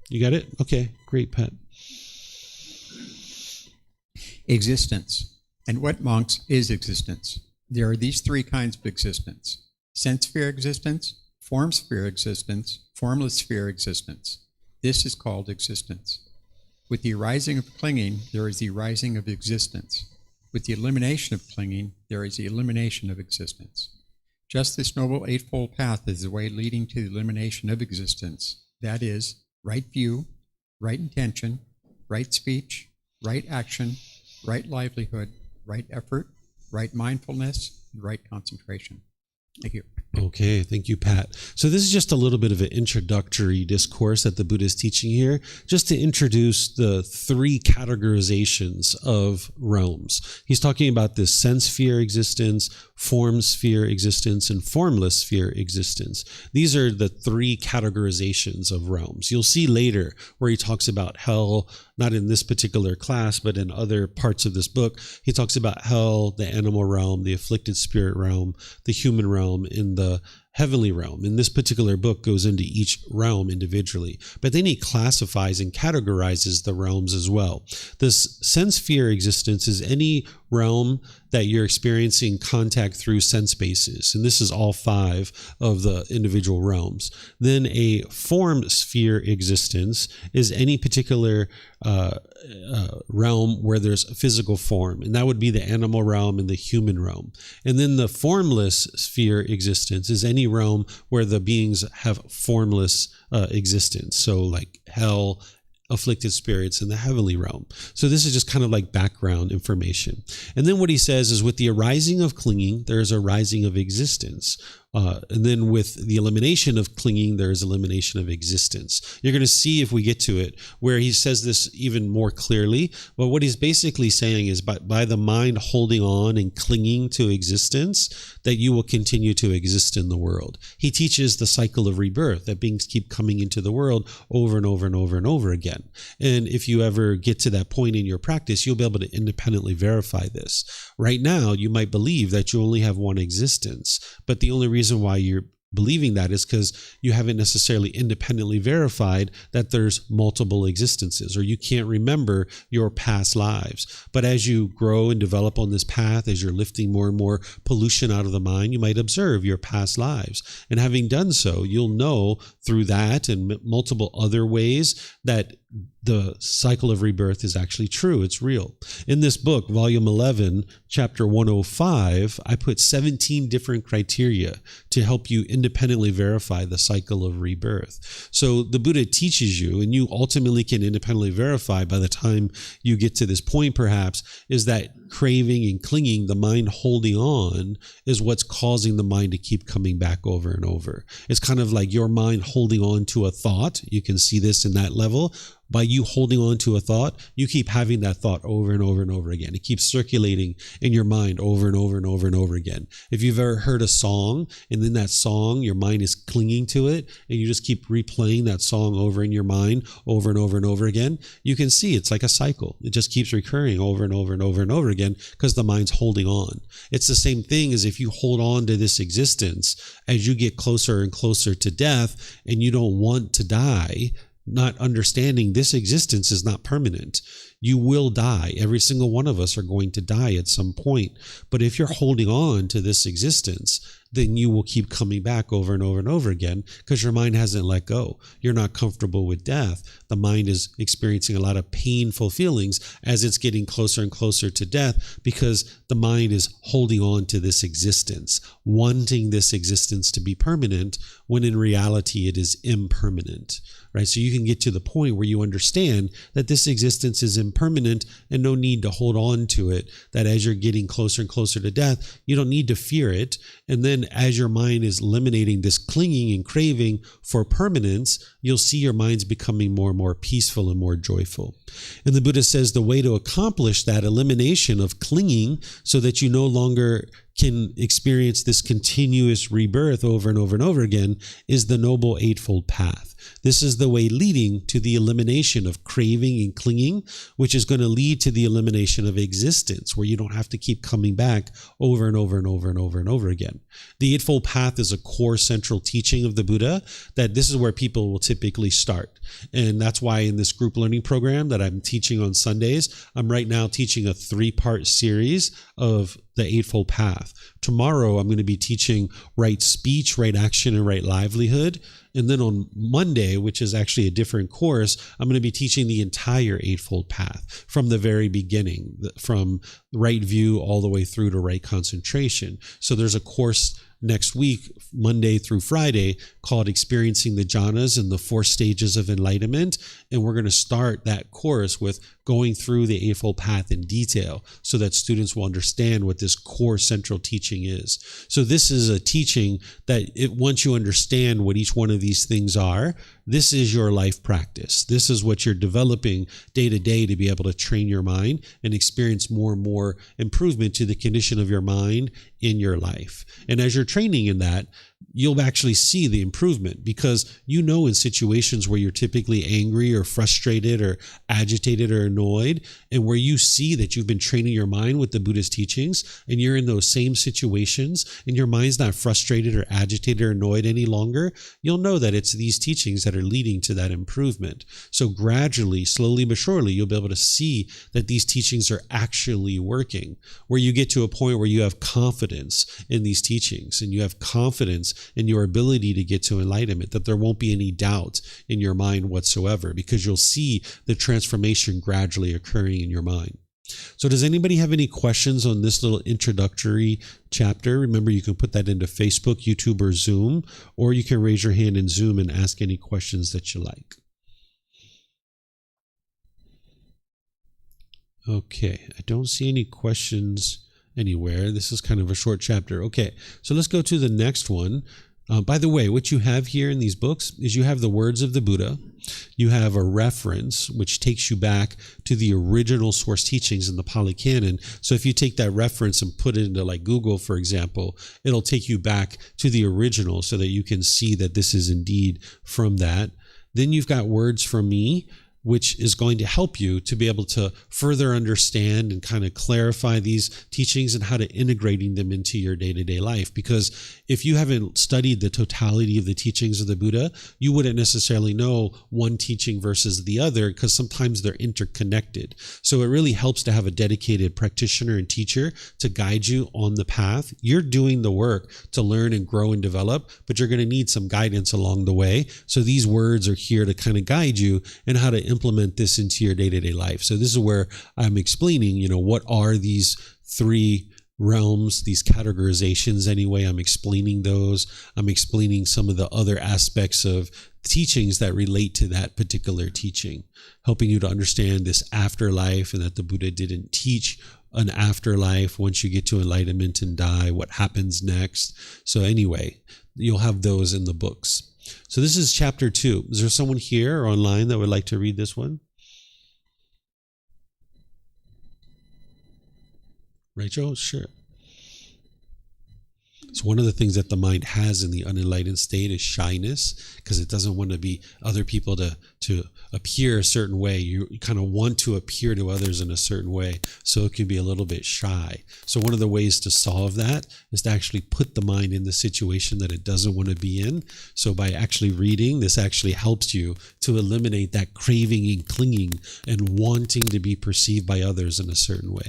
You got it? Okay, great, Pat. Existence. And what, monks, is existence? There are these 3 kinds of existence: sense sphere existence, form sphere existence, formless sphere existence. This is called existence. With the arising of clinging, there is the arising of existence. With the elimination of clinging, there is the elimination of existence. Just this noble eightfold path is the way leading to the elimination of existence. That is, right view, right intention, right speech, right action, right livelihood, right effort, right mindfulness, and right concentration. Thank you. Okay, thank you, Pat. So this is just a little bit of an introductory discourse that the Buddha is teaching here, just to introduce the 3 categorizations of realms. He's talking about this sense sphere existence, form sphere existence, and formless sphere existence. These are the 3 categorizations of realms. You'll see later where he talks about hell, not in this particular class, but in other parts of this book. He talks about hell, the animal realm, the afflicted spirit realm, the human realm, in the heavenly realm. And this particular book goes into each realm individually, but then he classifies and categorizes the realms as well. This sense sphere existence is any realm that you're experiencing contact through sense bases, and this is all 5 of the individual realms. Then a form sphere existence is any particular realm where there's a physical form, and that would be the animal realm and the human realm. And then the formless sphere existence is any realm where the beings have formless existence, so like hell, afflicted spirits, in the heavenly realm. So this is just kind of like background information. And then what he says is, with the arising of clinging, there is a rising of existence. And then with the elimination of clinging, there is elimination of existence. You're going to see, if we get to it, where he says this even more clearly. But what he's basically saying is by the mind holding on and clinging to existence, that you will continue to exist in the world. He teaches the cycle of rebirth, that beings keep coming into the world over and over and over and over again. And if you ever get to that point in your practice, you'll be able to independently verify this. Right now, you might believe that you only have one existence, but the only reason why you're believing that is because you haven't necessarily independently verified that there's multiple existences, or you can't remember your past lives. But as you grow and develop on this path, as you're lifting more and more pollution out of the mind, you might observe your past lives. And having done so, you'll know through that and multiple other ways that the cycle of rebirth is actually true. It's real. In this book, volume 11, chapter 105, I put 17 different criteria to help you independently verify the cycle of rebirth. So the Buddha teaches you, and you ultimately can independently verify by the time you get to this point, perhaps, is that craving and clinging, the mind holding on, is what's causing the mind to keep coming back over and over. It's kind of like your mind holding on to a thought. You can see this in that level. By you holding on to a thought, you keep having that thought over and over and over again. It keeps circulating in your mind over and over and over and over again. If you've ever heard a song, and then that song, your mind is clinging to it, and you just keep replaying that song over in your mind over and over and over again, you can see it's like a cycle. It just keeps recurring over and over and over and over again because the mind's holding on. It's the same thing as if you hold on to this existence as you get closer and closer to death, and you don't want to die, not understanding this existence is not permanent. You will die. Every single one of us are going to die at some point. But if you're holding on to this existence, then you will keep coming back over and over and over again because your mind hasn't let go. You're not comfortable with death. The mind is experiencing a lot of painful feelings as it's getting closer and closer to death because the mind is holding on to this existence, wanting this existence to be permanent when in reality it is impermanent. Right? So you can get to the point where you understand that this existence is impermanent and no need to hold on to it, that as you're getting closer and closer to death, you don't need to fear it. And then as your mind is eliminating this clinging and craving for permanence, you'll see your mind's becoming more and more peaceful and more joyful. And the Buddha says the way to accomplish that elimination of clinging so that you no longer can experience this continuous rebirth over and over and over again is the Noble Eightfold Path. This is the way leading to the elimination of craving and clinging, which is going to lead to the elimination of existence, where you don't have to keep coming back over and over and over and over and over again. The Eightfold Path is a core central teaching of the Buddha that this is where people will typically start. And that's why in this group learning program that I'm teaching on Sundays, I'm right now teaching a 3-part series of the Eightfold Path. Tomorrow, I'm going to be teaching right speech, right action, and right livelihood. And then on Monday, which is actually a different course, I'm going to be teaching the entire Eightfold Path from the very beginning, from right view all the way through to right concentration. So there's a course next week, Monday through Friday, called Experiencing the Jhanas and the 4 Stages of Enlightenment. And we're going to start that course with going through the Eightfold Path in detail so that students will understand what this core central teaching is. So this is a teaching that once you understand what each one of these things are, this is your life practice. This is what you're developing day to day to be able to train your mind and experience more and more improvement to the condition of your mind in your life. And as you're training in that, you'll actually see the improvement because you know in situations where you're typically angry or frustrated or agitated or annoyed, and where you see that you've been training your mind with the Buddha's teachings and you're in those same situations and your mind's not frustrated or agitated or annoyed any longer, you'll know that it's these teachings that are leading to that improvement. So gradually, slowly but surely, you'll be able to see that these teachings are actually working, where you get to a point where you have confidence in these teachings and you have confidence in your ability to get to enlightenment, that there won't be any doubt in your mind whatsoever because you'll see the transformation gradually occurring in your mind. So does anybody have any questions on this little introductory chapter? Remember, you can put that into Facebook, YouTube, or Zoom, or you can raise your hand in Zoom and ask any questions that you like. Okay, I don't see any questions anywhere. This is kind of a short chapter. Okay, so let's go to the next one. By the way, what you have here in these books is you have the words of the Buddha. You have a reference which takes you back to the original source teachings in the Pali Canon. So if you take that reference and put it into like Google, for example, it'll take you back to the original so that you can see that this is indeed from that. Then you've got words from me, which is going to help you to be able to further understand and kind of clarify these teachings and how to integrating them into your day-to-day life. Because if you haven't studied the totality of the teachings of the Buddha, you wouldn't necessarily know one teaching versus the other, because sometimes they're interconnected. So it really helps to have a dedicated practitioner and teacher to guide you on the path. You're doing the work to learn and grow and develop, but you're going to need some guidance along the way. So these words are here to kind of guide you in how to implement this into your day-to-day life. So this is where I'm explaining, what are these three realms, these categorizations anyway. I'm explaining those. I'm explaining some of the other aspects of teachings that relate to that particular teaching, helping you to understand this afterlife and that the Buddha didn't teach an afterlife once you get to enlightenment and die, what happens next. So anyway, you'll have those in the books. So this is chapter 2. Is there someone here or online that would like to read this one? Rachel? Sure. So one of the things that the mind has in the unenlightened state is shyness, because it doesn't want to be other people to appear a certain way. You kind of want to appear to others in a certain way, so it can be a little bit shy. So one of the ways to solve that is to actually put the mind in the situation that it doesn't want to be in. So by actually reading, this actually helps you to eliminate that craving and clinging and wanting to be perceived by others in a certain way.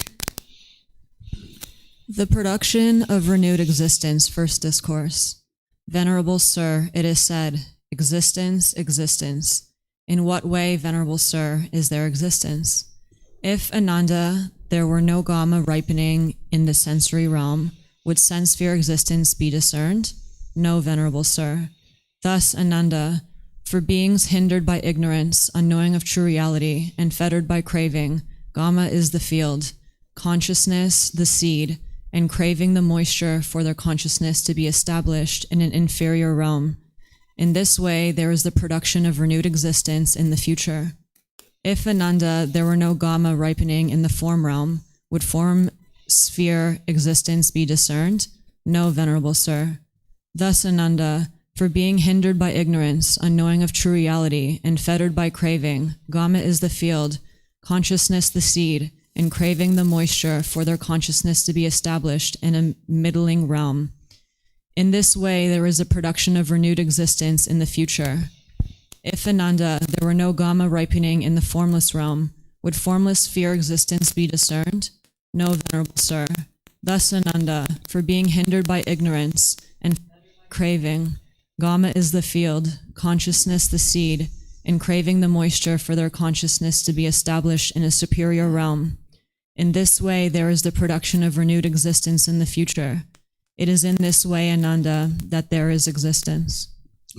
The production of renewed existence, first discourse. Venerable Sir, it is said, existence, existence. In what way, Venerable Sir, is there existence? If, Ananda, there were no Gama ripening in the sensory realm, would sense-sphere existence be discerned? No, Venerable Sir. Thus, Ananda, for beings hindered by ignorance, unknowing of true reality, and fettered by craving, Gama is the field, consciousness the seed, and craving the moisture for their consciousness to be established in an inferior realm. In this way, there is the production of renewed existence in the future. If, Ananda, there were no Gama ripening in the form realm, would form sphere existence be discerned? No, Venerable Sir. Thus, Ananda, for being hindered by ignorance, unknowing of true reality, and fettered by craving, Gama is the field, consciousness the seed, and craving the moisture for their consciousness to be established in a middling realm. In this way, there is a production of renewed existence in the future. If, Ananda, there were no Gama ripening in the formless realm, would formless sphere existence be discerned? No, Venerable Sir. Thus, Ananda, for being hindered by ignorance and craving, Gama is the field, consciousness the seed, and craving the moisture for their consciousness to be established in a superior realm. In this way, there is the production of renewed existence in the future. It is in this way, Ananda, that there is existence.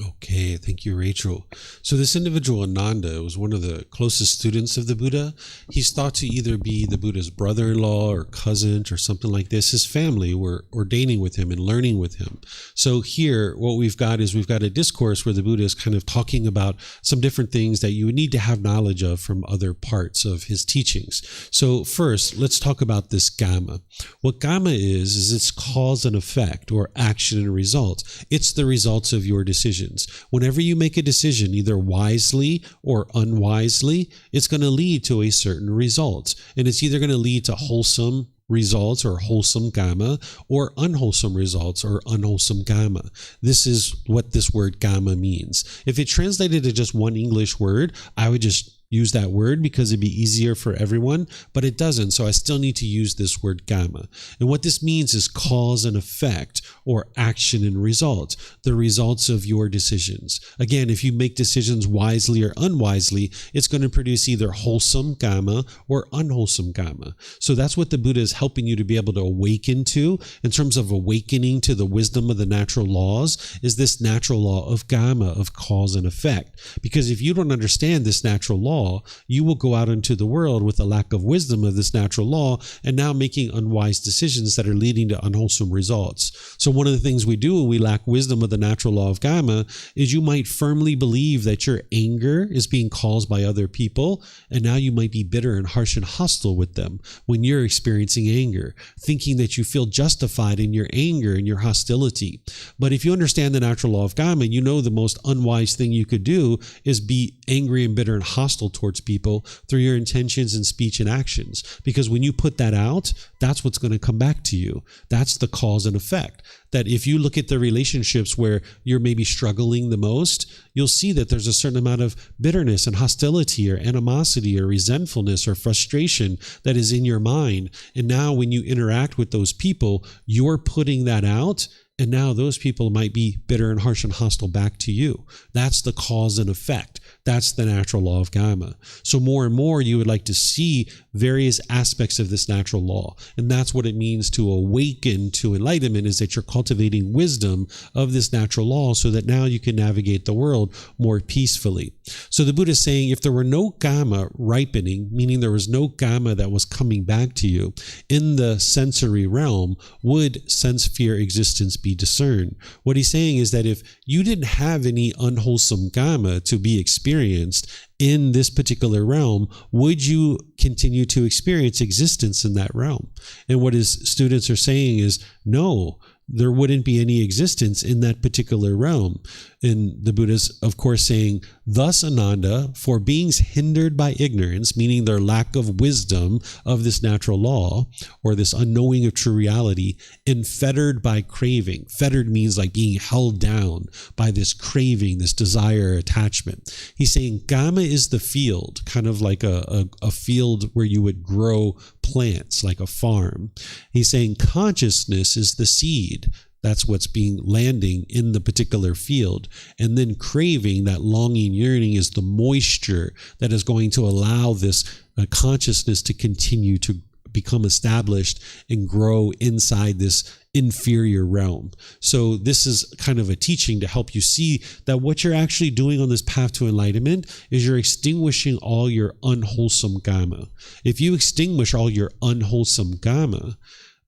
Okay, thank you, Rachel. So this individual, Ananda, was one of the closest students of the Buddha. He's thought to either be the Buddha's brother-in-law or cousin or something like this. His family were ordaining with him and learning with him. So here, what we've got is we've got a discourse where the Buddha is kind of talking about some different things that you would need to have knowledge of from other parts of his teachings. So first, let's talk about this Gama. What Gama is its cause and effect, or action and result. It's the results of your decision. Whenever you make a decision, either wisely or unwisely, it's going to lead to a certain result. And it's either going to lead to wholesome results or wholesome Gama, or unwholesome results or unwholesome Gama. This is what this word Gama means. If it translated to just one English word, I would just use that word because it'd be easier for everyone, but it doesn't. So I still need to use this word Gama. And what this means is cause and effect, or action and result, the results of your decisions. Again, if you make decisions wisely or unwisely, it's going to produce either wholesome Gama or unwholesome Gama. So that's what the Buddha is helping you to be able to awaken to, in terms of awakening to the wisdom of the natural laws, is this natural law of Gama, of cause and effect. Because if you don't understand this natural law, law, you will go out into the world with a lack of wisdom of this natural law and now making unwise decisions that are leading to unwholesome results. So one of the things we do when we lack wisdom of the natural law of karma is you might firmly believe that your anger is being caused by other people, and now you might be bitter and harsh and hostile with them when you're experiencing anger, thinking that you feel justified in your anger and your hostility. But if you understand the natural law of karma, you know the most unwise thing you could do is be angry and bitter and hostile towards people through your intentions and speech and actions. Because when you put that out, that's what's going to come back to you. That's the cause and effect. That if you look at the relationships where you're maybe struggling the most, you'll see that there's a certain amount of bitterness and hostility or animosity or resentfulness or frustration that is in your mind. And now when you interact with those people, you're putting that out. And now those people might be bitter and harsh and hostile back to you. That's the cause and effect. That's the natural law of karma. So more and more, you would like to see various aspects of this natural law. And that's what it means to awaken to enlightenment, is that you're cultivating wisdom of this natural law so that now you can navigate the world more peacefully. So the Buddha is saying, if there were no karma ripening, meaning there was no karma that was coming back to you in the sensory realm, would sense fear existence be discerned? What he's saying is that if you didn't have any unwholesome karma to be experienced in this particular realm, would you continue to experience existence in that realm? And what his students are saying is, no, there wouldn't be any existence in that particular realm. And the Buddha's, of course, saying, thus, Ananda, for beings hindered by ignorance, meaning their lack of wisdom of this natural law, or this unknowing of true reality, and fettered by craving. Fettered means like being held down by this craving, this desire, attachment. He's saying karma is the field, kind of like a field where you would grow plants, like a farm. He's saying consciousness is the seed. That's what's being landing in the particular field. And then craving, that longing, yearning, is the moisture that is going to allow this consciousness to continue to become established and grow inside this inferior realm. So this is kind of a teaching to help you see that what you're actually doing on this path to enlightenment is you're extinguishing all your unwholesome karma. If you extinguish all your unwholesome karma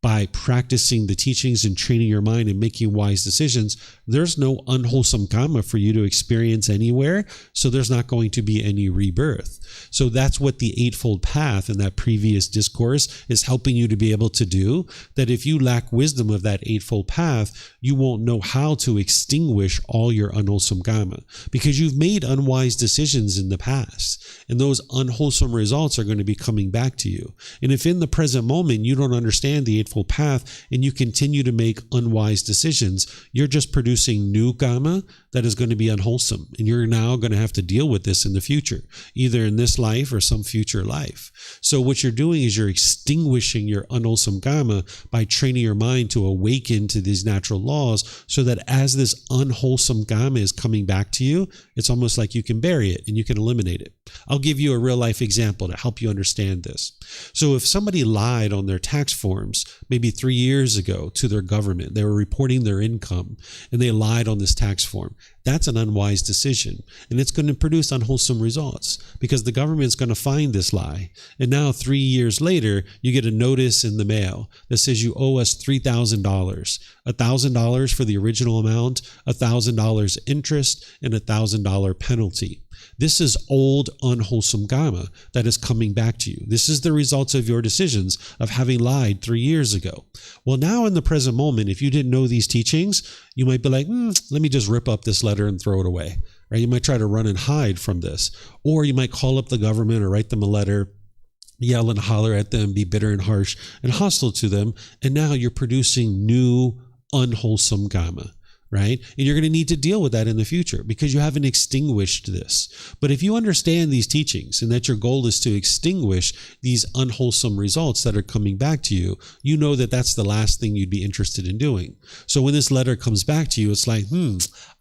by practicing the teachings and training your mind and making wise decisions, there's no unwholesome karma for you to experience anywhere. So there's not going to be any rebirth. So that's what the Eightfold Path in that previous discourse is helping you to be able to do. That if you lack wisdom of that Eightfold Path, you won't know how to extinguish all your unwholesome karma, because you've made unwise decisions in the past. And those unwholesome results are going to be coming back to you. And if in the present moment you don't understand the Eightfold Path and you continue to make unwise decisions, you're just producing new karma that is going to be unwholesome. And you're now going to have to deal with this in the future, either in this life or some future life. So what you're doing is you're extinguishing your unwholesome karma by training your mind to awaken to these natural laws, so that as this unwholesome karma is coming back to you, it's almost like you can bury it and you can eliminate it. I'll give you a real life example to help you understand this. So if somebody lied on their tax forms, maybe 3 years ago, to their government, they were reporting their income and they lied on this tax form, that's an unwise decision. And it's going to produce unwholesome results, because the government's going to find this lie. And now 3 years later, you get a notice in the mail that says you owe us $3,000, $1,000 for the original amount, $1,000 interest, and $1,000 penalty. This is old, unwholesome karma that is coming back to you. This is the results of your decisions of having lied 3 years ago. Well, now in the present moment, if you didn't know these teachings, you might be like, let me just rip up this letter and throw it away. Right? You might try to run and hide from this. Or you might call up the government or write them a letter, yell and holler at them, be bitter and harsh and hostile to them. And now you're producing new, unwholesome karma. Right? And you're going to need to deal with that in the future, because you haven't extinguished this. But if you understand these teachings and that your goal is to extinguish these unwholesome results that are coming back to you, you know that that's the last thing you'd be interested in doing. So when this letter comes back to you, it's like,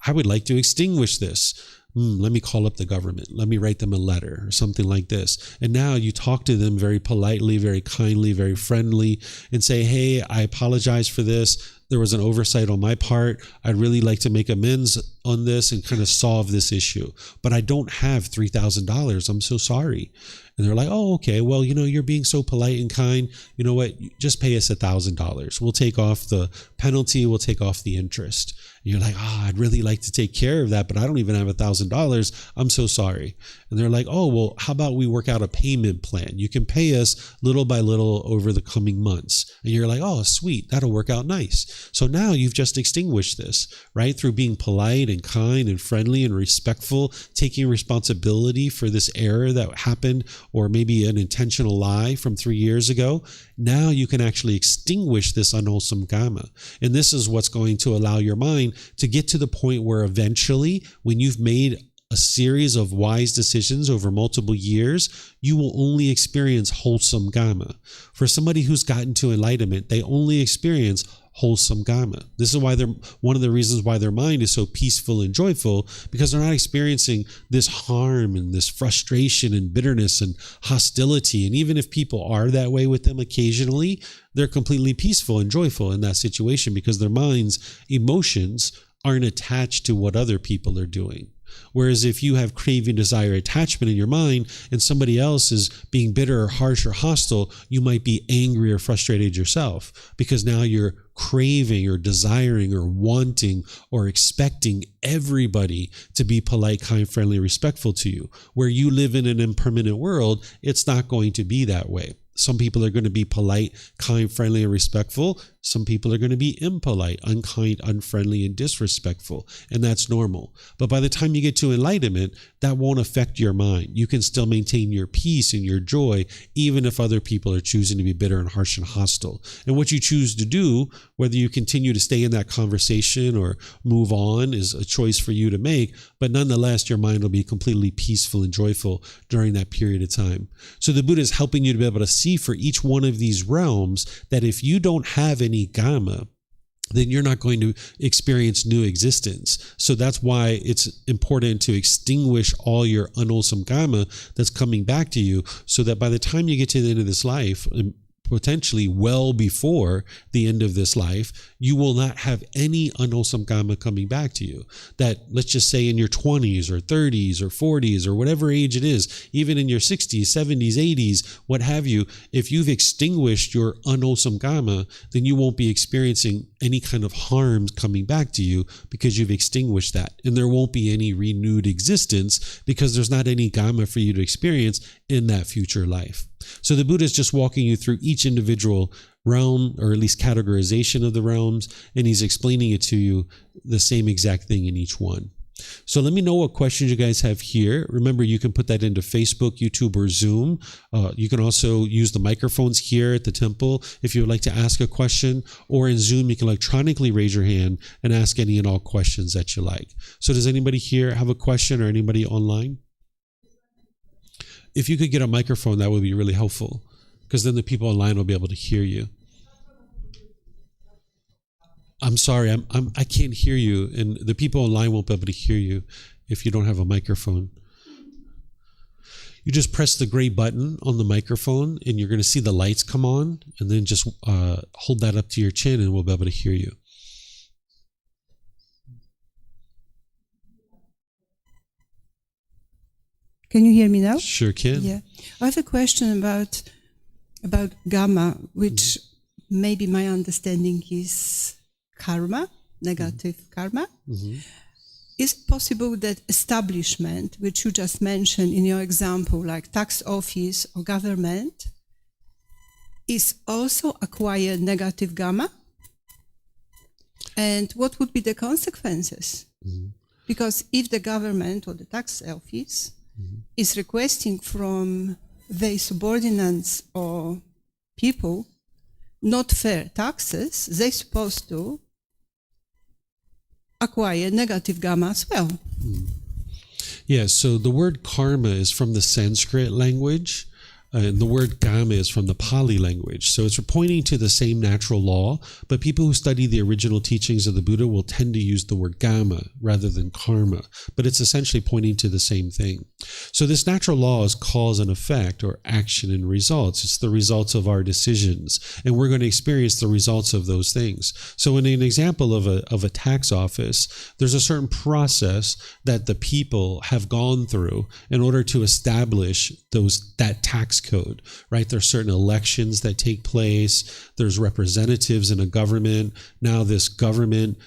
I would like to extinguish this. Let me call up the government. Let me write them a letter or something like this. And now you talk to them very politely, very kindly, very friendly, and say, hey, I apologize for this. there was an oversight on my part. I'd really like to make amends on this and kind of solve this issue. But I don't have $3,000. I'm so sorry. And they're like, oh, okay. Well, you're being so polite and kind. You know what? Just pay us $1,000. We'll take off the penalty. We'll take off the interest. And you're like, I'd really like to take care of that, but I don't even have $1,000. I'm so sorry. And they're like, oh, well, how about we work out a payment plan? You can pay us little by little over the coming months. And you're like, oh, sweet. That'll work out nice. So now you've just extinguished this, right? Through being polite and kind and friendly and respectful, taking responsibility for this error that happened, or maybe an intentional lie from 3 years ago. Now you can actually extinguish this unwholesome karma. And this is what's going to allow your mind to get to the point where eventually, when you've made a series of wise decisions over multiple years, you will only experience wholesome karma. For somebody who's gotten to enlightenment, they only experience wholesome karma. This is why one of the reasons why their mind is so peaceful and joyful, because they're not experiencing this harm and this frustration and bitterness and hostility. And even if people are that way with them occasionally, they're completely peaceful and joyful in that situation because their mind's emotions aren't attached to what other people are doing. Whereas if you have craving, desire, attachment in your mind, and somebody else is being bitter or harsh or hostile, you might be angry or frustrated yourself because now you're craving or desiring or wanting or expecting everybody to be polite, kind, friendly, respectful to you. Where you live in an impermanent world, it's not going to be that way. Some people are going to be polite, kind, friendly, and respectful. Some people are going to be impolite, unkind, unfriendly, and disrespectful. And that's normal. But by the time you get to enlightenment, that won't affect your mind. You can still maintain your peace and your joy, even if other people are choosing to be bitter and harsh and hostile. And what you choose to do, whether you continue to stay in that conversation or move on, is a choice for you to make. But nonetheless, your mind will be completely peaceful and joyful during that period of time. So the Buddha is helping you to be able to see for each one of these realms that if you don't have any karma, then you're not going to experience new existence. So that's why it's important to extinguish all your unwholesome karma that's coming back to you, so that by the time you get to the end of this life, potentially well before the end of this life, you will not have any unwholesome karma coming back to you. That, let's just say in your 20s or 30s or 40s or whatever age it is, even in your 60s, 70s, 80s, what have you, if you've extinguished your unwholesome karma, then you won't be experiencing any kind of harm coming back to you because you've extinguished that. And there won't be any renewed existence because there's not any karma for you to experience in that future life. So the Buddha is just walking you through each individual realm, or at least categorization of the realms, and he's explaining it to you the same exact thing in each one. So let me know what questions you guys have here. Remember, you can put that into Facebook, YouTube, or Zoom. You can also use the microphones here at the temple if you would like to ask a question, or in Zoom, you can electronically raise your hand and ask any and all questions that you like. So does anybody here have a question, or anybody online? If you could get a microphone, that would be really helpful, because then the people online will be able to hear you. I'm sorry, I can't hear you, and the people online won't be able to hear you if you don't have a microphone. You just press the gray button on the microphone, and you're going to see the lights come on, and then just hold that up to your chin, and we'll be able to hear you. Can you hear me now? Sure can. Yeah. I have a question about karma, which maybe my understanding is karma, negative karma. Mm-hmm. Is it possible that establishment, which you just mentioned in your example, like tax office or government, is also acquired negative karma? And what would be the consequences? Mm-hmm. Because if the government or the tax office is requesting from their subordinates or people not fair taxes, they're supposed to acquire negative karma as well. Yeah, so the word karma is from the Sanskrit language, And the word Gama is from the Pali language. So it's pointing to the same natural law, but people who study the original teachings of the Buddha will tend to use the word Gama rather than karma. But it's essentially pointing to the same thing. So this natural law is cause and effect, or action and results. It's the results of our decisions. And we're going to experience the results of those things. So in an example of a tax office, there's a certain process that the people have gone through in order to establish that tax code, right? There's certain elections that take place. There's representatives in a government. Now this government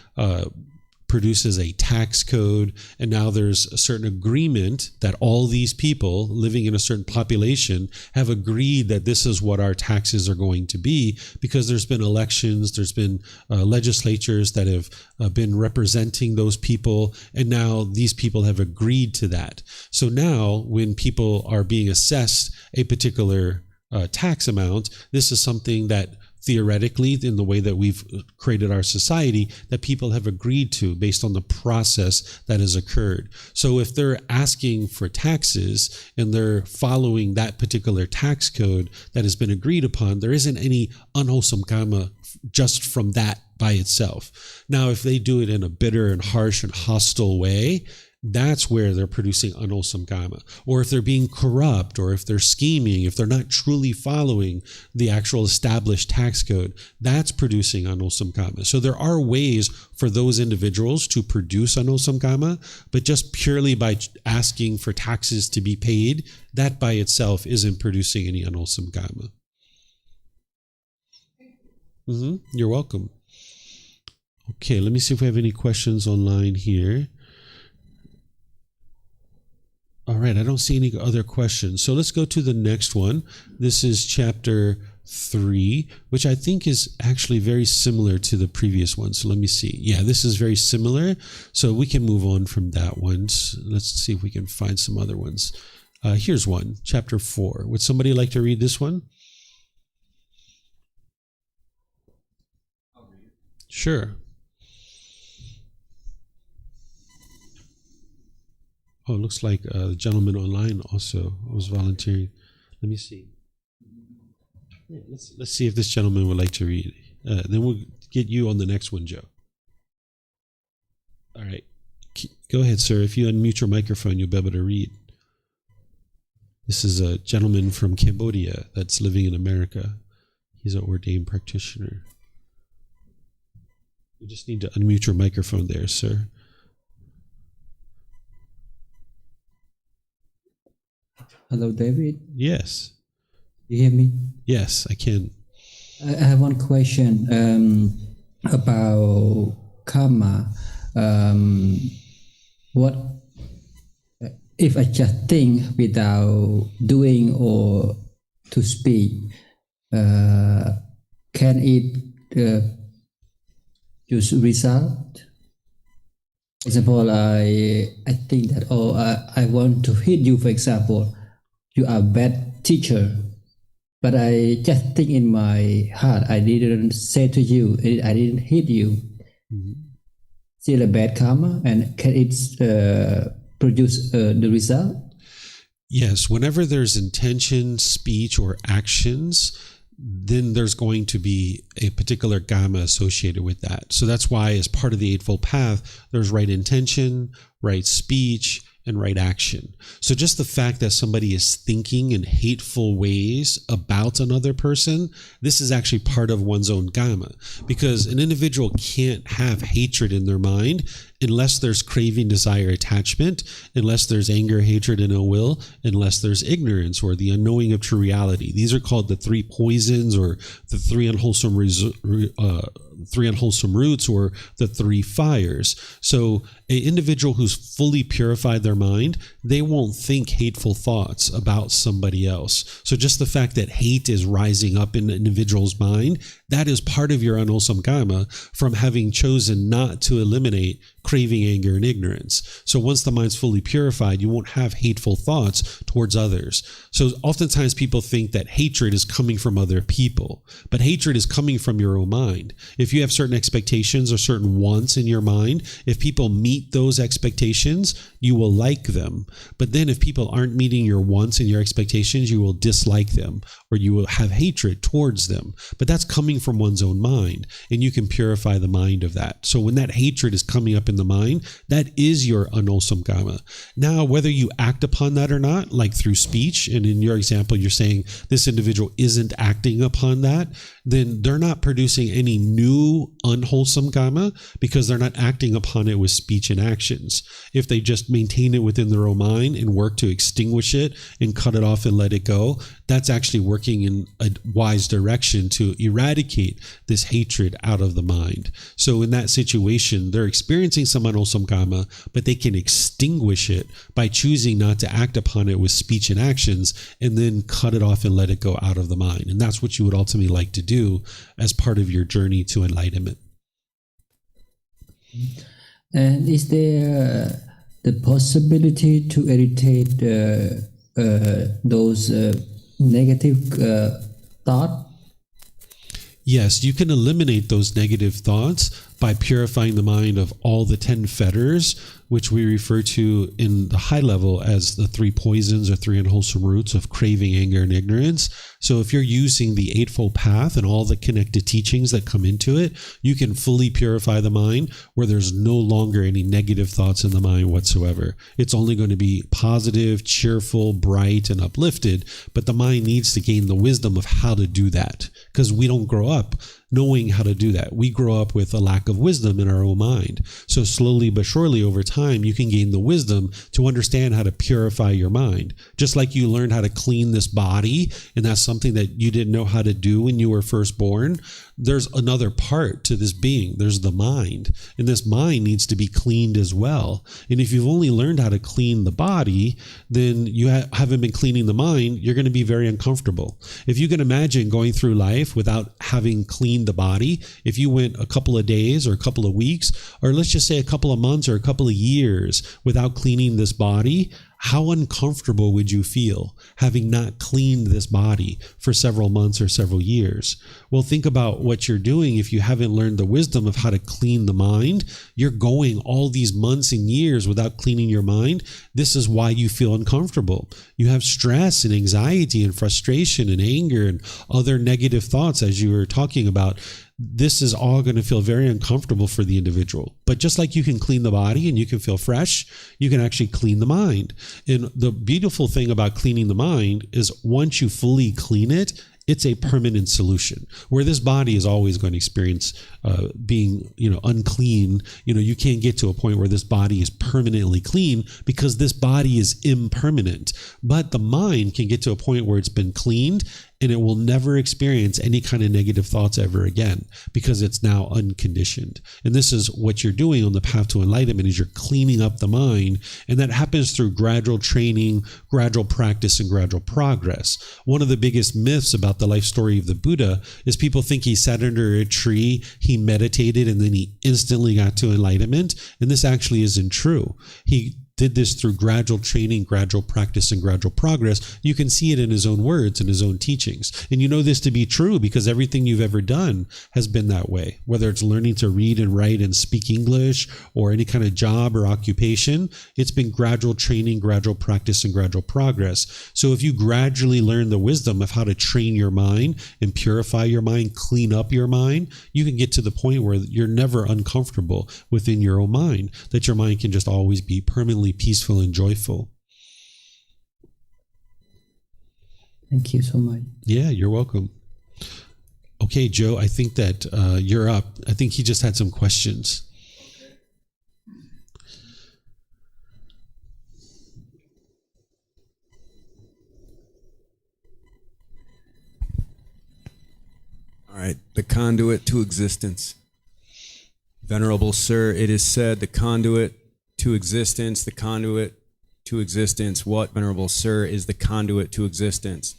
produces a tax code, and now there's a certain agreement that all these people living in a certain population have agreed that this is what our taxes are going to be, because there's been elections, there's been legislatures that have been representing those people, and now these people have agreed to that. So now when people are being assessed a particular tax amount, this is something that theoretically, in the way that we've created our society, that people have agreed to based on the process that has occurred. So if they're asking for taxes and they're following that particular tax code that has been agreed upon, there isn't any unwholesome karma just from that by itself. Now, if they do it in a bitter and harsh and hostile way, that's where they're producing unwholesome karma. Or if they're being corrupt, or if they're scheming, if they're not truly following the actual established tax code, that's producing unwholesome karma. So there are ways for those individuals to produce unwholesome karma, but just purely by asking for taxes to be paid, that by itself isn't producing any unwholesome karma. You're welcome. Okay, let me see if we have any questions online here. All right, I don't see any other questions. So let's go to the next one. This is chapter 3, which I think is actually very similar to the previous one. So let me see. Yeah, this is very similar. So we can move on from that one. So let's see if we can find some other ones. Here's one, chapter 4. Would somebody like to read this one? Sure. Oh, it looks like the gentleman online also was volunteering. Let me see. Yeah, let's see if this gentleman would like to read. Then we'll get you on the next one, Joe. All right. Go ahead, sir. If you unmute your microphone, you'll be able to read. This is a gentleman from Cambodia that's living in America. He's an ordained practitioner. You just need to unmute your microphone there, sir. Hello, David. Yes. You hear me? Yes, I can. I have one question about karma. What if I just think without doing or to speak? Can it use result? For example, I think that, I want to hit you, for example. You are a bad teacher, but I just think in my heart, I didn't say to you, I didn't hit you. Still a bad karma, and can it produce the result? Yes, whenever there's intention, speech, or actions, then there's going to be a particular karma associated with that. So that's why, as part of the Eightfold Path, there's right intention, right speech, and right action. So just the fact that somebody is thinking in hateful ways about another person, this is actually part of one's own karma, because an individual can't have hatred in their mind unless there's craving, desire, attachment, unless there's anger, hatred, and ill will, unless there's ignorance or the unknowing of true reality. These are called the 3 poisons, or the 3 unwholesome roots, or the 3 fires. So an individual who's fully purified their mind, they won't think hateful thoughts about somebody else. So just the fact that hate is rising up in an individual's mind, that is part of your unwholesome karma from having chosen not to eliminate craving, anger, and ignorance. So once the mind's fully purified, you won't have hateful thoughts towards others. So oftentimes people think that hatred is coming from other people, but hatred is coming from your own mind. If you have certain expectations or certain wants in your mind, if people meet those expectations, you will like them. But then if people aren't meeting your wants and your expectations, you will dislike them, or you will have hatred towards them. But that's coming from one's own mind, and you can purify the mind of that. So when that hatred is coming up in the mind, that is your unwholesome karma. Now, whether you act upon that or not, like through speech, and in your example, you're saying this individual isn't acting upon that, then they're not producing any new unwholesome karma because they're not acting upon it with speech and actions. If they just maintain it within their own mind and work to extinguish it and cut it off and let it go, that's actually working in a wise direction to eradicate this hatred out of the mind. So in that situation, they're experiencing some unwholesome karma, but they can extinguish it by choosing not to act upon it with speech and actions, and then cut it off and let it go out of the mind. And that's what you would ultimately like to do as part of your journey to enlightenment. And is there the possibility to irritate those negative thoughts? Yes, you can eliminate those negative thoughts by purifying the mind of all the 10 fetters, which we refer to in the high level as the 3 poisons or 3 unwholesome roots of craving, anger, and ignorance. So if you're using the Eightfold Path and all the connected teachings that come into it, you can fully purify the mind where there's no longer any negative thoughts in the mind whatsoever. It's only going to be positive, cheerful, bright, and uplifted, but the mind needs to gain the wisdom of how to do that, because we don't grow up knowing how to do that. We grow up with a lack of wisdom in our own mind. So slowly but surely over time, you can gain the wisdom to understand how to purify your mind. Just like you learned how to clean this body, and that's something that you didn't know how to do when you were first born. There's another part to this being. There's the mind, and this mind needs to be cleaned as well. And if you've only learned how to clean the body, then you haven't been cleaning the mind. You're going to be very uncomfortable. If you can imagine going through life without having cleaned the body, if you went a couple of days or a couple of weeks, or let's just say a couple of months or a couple of years without cleaning this body, how uncomfortable would you feel having not cleaned this body for several months or several years? Well, think about what you're doing if you haven't learned the wisdom of how to clean the mind. You're going all these months and years without cleaning your mind. This is why you feel uncomfortable. You have stress and anxiety and frustration and anger and other negative thoughts, as you were talking about. This is all going to feel very uncomfortable for the individual. But just like you can clean the body and you can feel fresh, you can actually clean the mind. And the beautiful thing about cleaning the mind is once you fully clean it, it's a permanent solution. Where this body is always going to experience being, unclean. You can't get to a point where this body is permanently clean because this body is impermanent. But the mind can get to a point where it's been cleaned and it will never experience any kind of negative thoughts ever again because it's now unconditioned. And this is what you're doing on the path to enlightenment, is you're cleaning up the mind. And that happens through gradual training, gradual practice, and gradual progress. One of the biggest myths about the life story of the Buddha is people think he sat under a tree, he meditated, and then he instantly got to enlightenment. And this actually isn't true. He did this through gradual training, gradual practice, and gradual progress. You can see it in his own words and his own teachings. And you know this to be true because everything you've ever done has been that way. Whether it's learning to read and write and speak English or any kind of job or occupation, it's been gradual training, gradual practice, and gradual progress. So if you gradually learn the wisdom of how to train your mind and purify your mind, clean up your mind, you can get to the point where you're never uncomfortable within your own mind, that your mind can just always be permanently peaceful and joyful. Thank you so much. Yeah, you're welcome. Okay, Joe, I think that you're up. I think he just had some questions. All right, the conduit to existence. Venerable Sir, it is said the conduit to existence, the conduit to existence. What, Venerable Sir, is the conduit to existence?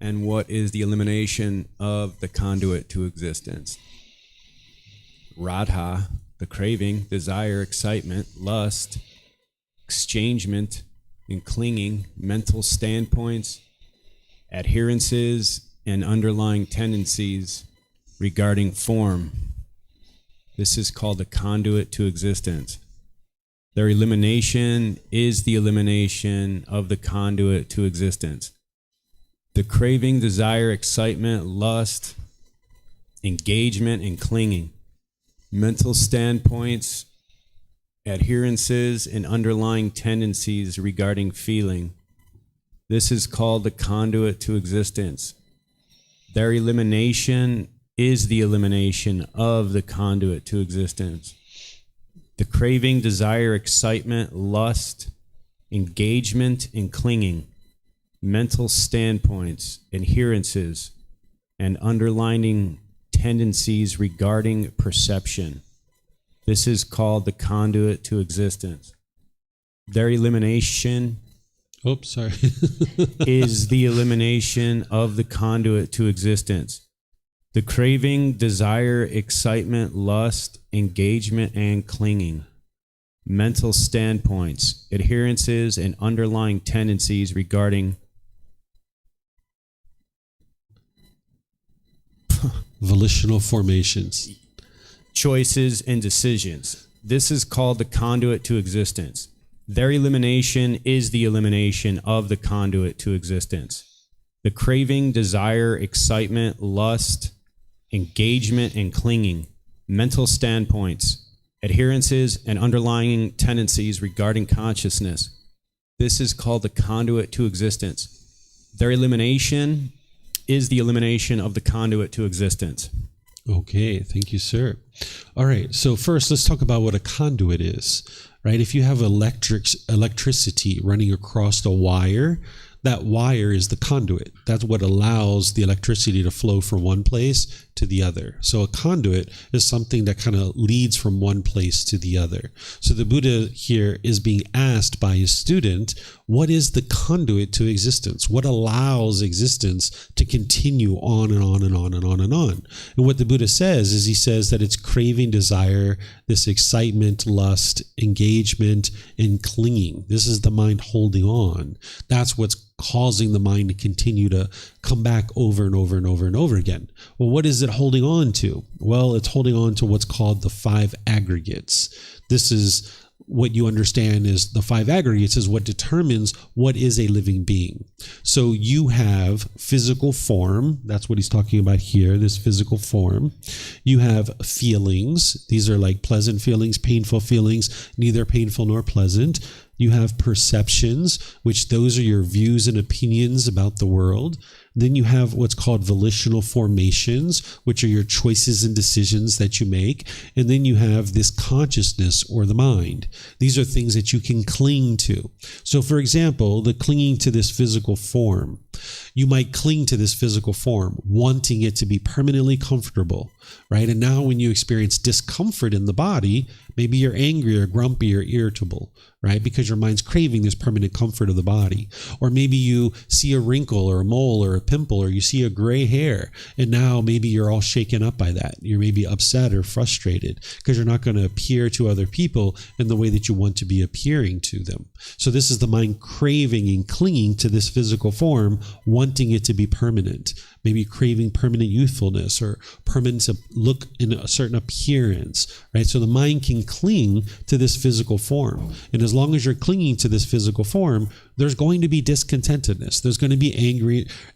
And what is the elimination of the conduit to existence? Radha, the craving, desire, excitement, lust, exchangement, and clinging, mental standpoints, adherences, and underlying tendencies regarding form. This is called the conduit to existence. Their elimination is the elimination of the conduit to existence. The craving, desire, excitement, lust, engagement, and clinging, mental standpoints, adherences, and underlying tendencies regarding feeling. This is called the conduit to existence. Their elimination is the elimination of the conduit to existence. The craving, desire, excitement, lust, engagement, and clinging, mental standpoints, adherences, and underlying tendencies regarding perception. This is called the conduit to existence. Their elimination is the elimination of the conduit to existence. The craving, desire, excitement, lust, engagement, and clinging, mental standpoints, adherences, and underlying tendencies regarding volitional formations, choices, and decisions. This is called the conduit to existence. Their elimination is the elimination of the conduit to existence. The craving, desire, excitement, lust, engagement, and clinging, mental standpoints, adherences, and underlying tendencies regarding consciousness. This is called the conduit to existence. Their elimination is the elimination of the conduit to existence. Okay, thank you, sir. All right, so first let's talk about what a conduit is, right? If you have electricity running across the wire, that wire is the conduit. That's what allows the electricity to flow from one place to the other. So a conduit is something that kind of leads from one place to the other. So the Buddha here is being asked by his student, what is the conduit to existence? What allows existence to continue on and on and on and on and on? And what the Buddha says is he says that it's craving, desire, this excitement, lust, engagement, and clinging. This is the mind holding on. That's what's causing the mind to continue to come back over and over and over and over again. Well, what is it holding on to? Well, it's holding on to what's called the five aggregates. This is what you understand is the five aggregates is what determines what is a living being. So you have physical form. That's what he's talking about here, this physical form. You have feelings. These are like pleasant feelings, painful feelings, neither painful nor pleasant. You have perceptions, which those are your views and opinions about the world. Then you have what's called volitional formations, which are your choices and decisions that you make. And then you have this consciousness or the mind. These are things that you can cling to. So for example, the clinging to this physical form. You might cling to this physical form, wanting it to be permanently comfortable, right? And now when you experience discomfort in the body, maybe you're angry or grumpy or irritable, right? Because your mind's craving this permanent comfort of the body. Or maybe you see a wrinkle or a mole or a pimple, or you see a gray hair, and now maybe you're all shaken up by that. You're maybe upset or frustrated because you're not going to appear to other people in the way that you want to be appearing to them. So this is the mind craving and clinging to this physical form, wanting it to be permanent. Maybe craving permanent youthfulness or permanent to look in a certain appearance, right? So the mind can cling to this physical form. And as long as you're clinging to this physical form, there's going to be discontentedness. There's going to be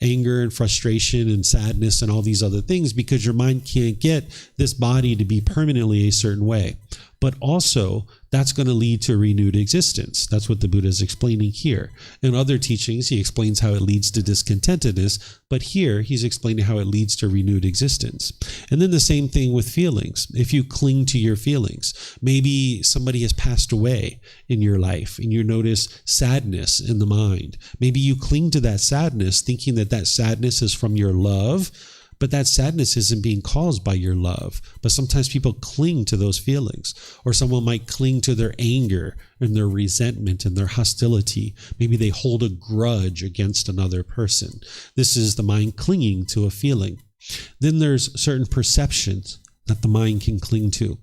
anger and frustration and sadness and all these other things because your mind can't get this body to be permanently a certain way. But also, that's going to lead to renewed existence. That's what the Buddha is explaining here. In other teachings, he explains how it leads to discontentedness, but here he's explaining how it leads to renewed existence. And then the same thing with feelings. If you cling to your feelings, maybe somebody has passed away in your life and you notice sadness in the mind. Maybe you cling to that sadness thinking that that sadness is from your love, but that sadness isn't being caused by your love. But sometimes people cling to those feelings, or someone might cling to their anger and their resentment and their hostility. Maybe they hold a grudge against another person. This is the mind clinging to a feeling. Then there's certain perceptions that the mind can cling to.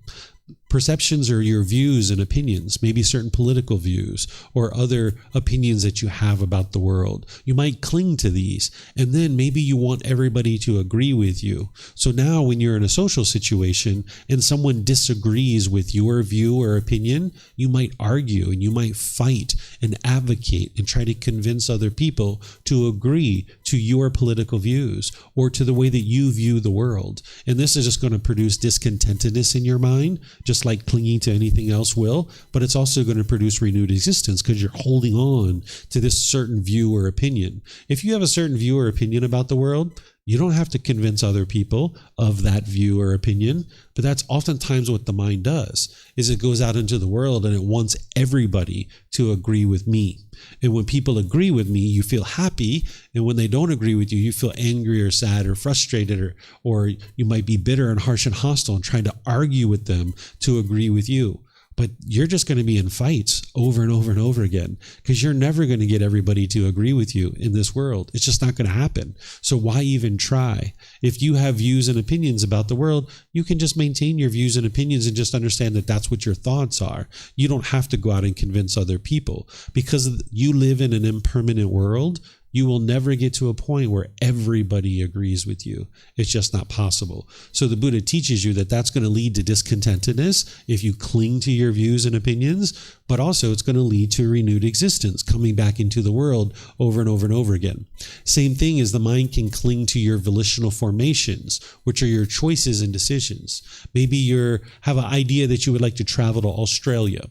Perceptions are your views and opinions, maybe certain political views or other opinions that you have about the world. You might cling to these, and then maybe you want everybody to agree with you. So now when you're in a social situation and someone disagrees with your view or opinion, you might argue and you might fight and advocate and try to convince other people to agree to your political views or to the way that you view the world. And this is just going to produce discontentedness in your mind, just like clinging to anything else will, but it's also going to produce renewed existence because you're holding on to this certain view or opinion. If you have a certain view or opinion about the world, you don't have to convince other people of that view or opinion, but that's oftentimes what the mind does, is it goes out into the world and it wants everybody to agree with me. And when people agree with me, you feel happy. And when they don't agree with you, you feel angry or sad or frustrated, or you might be bitter and harsh and hostile and trying to argue with them to agree with you. But you're just going to be in fights over and over and over again because you're never going to get everybody to agree with you in this world. It's just not going to happen. So why even try? If you have views and opinions about the world, you can just maintain your views and opinions and just understand that that's what your thoughts are. You don't have to go out and convince other people because you live in an impermanent world. You will never get to a point where everybody agrees with you. It's just not possible. So the Buddha teaches you that that's going to lead to discontentedness if you cling to your views and opinions, but also it's going to lead to renewed existence, coming back into the world over and over and over again. Same thing as the mind can cling to your volitional formations, which are your choices and decisions. Maybe you have an idea that you would like to travel to Australia,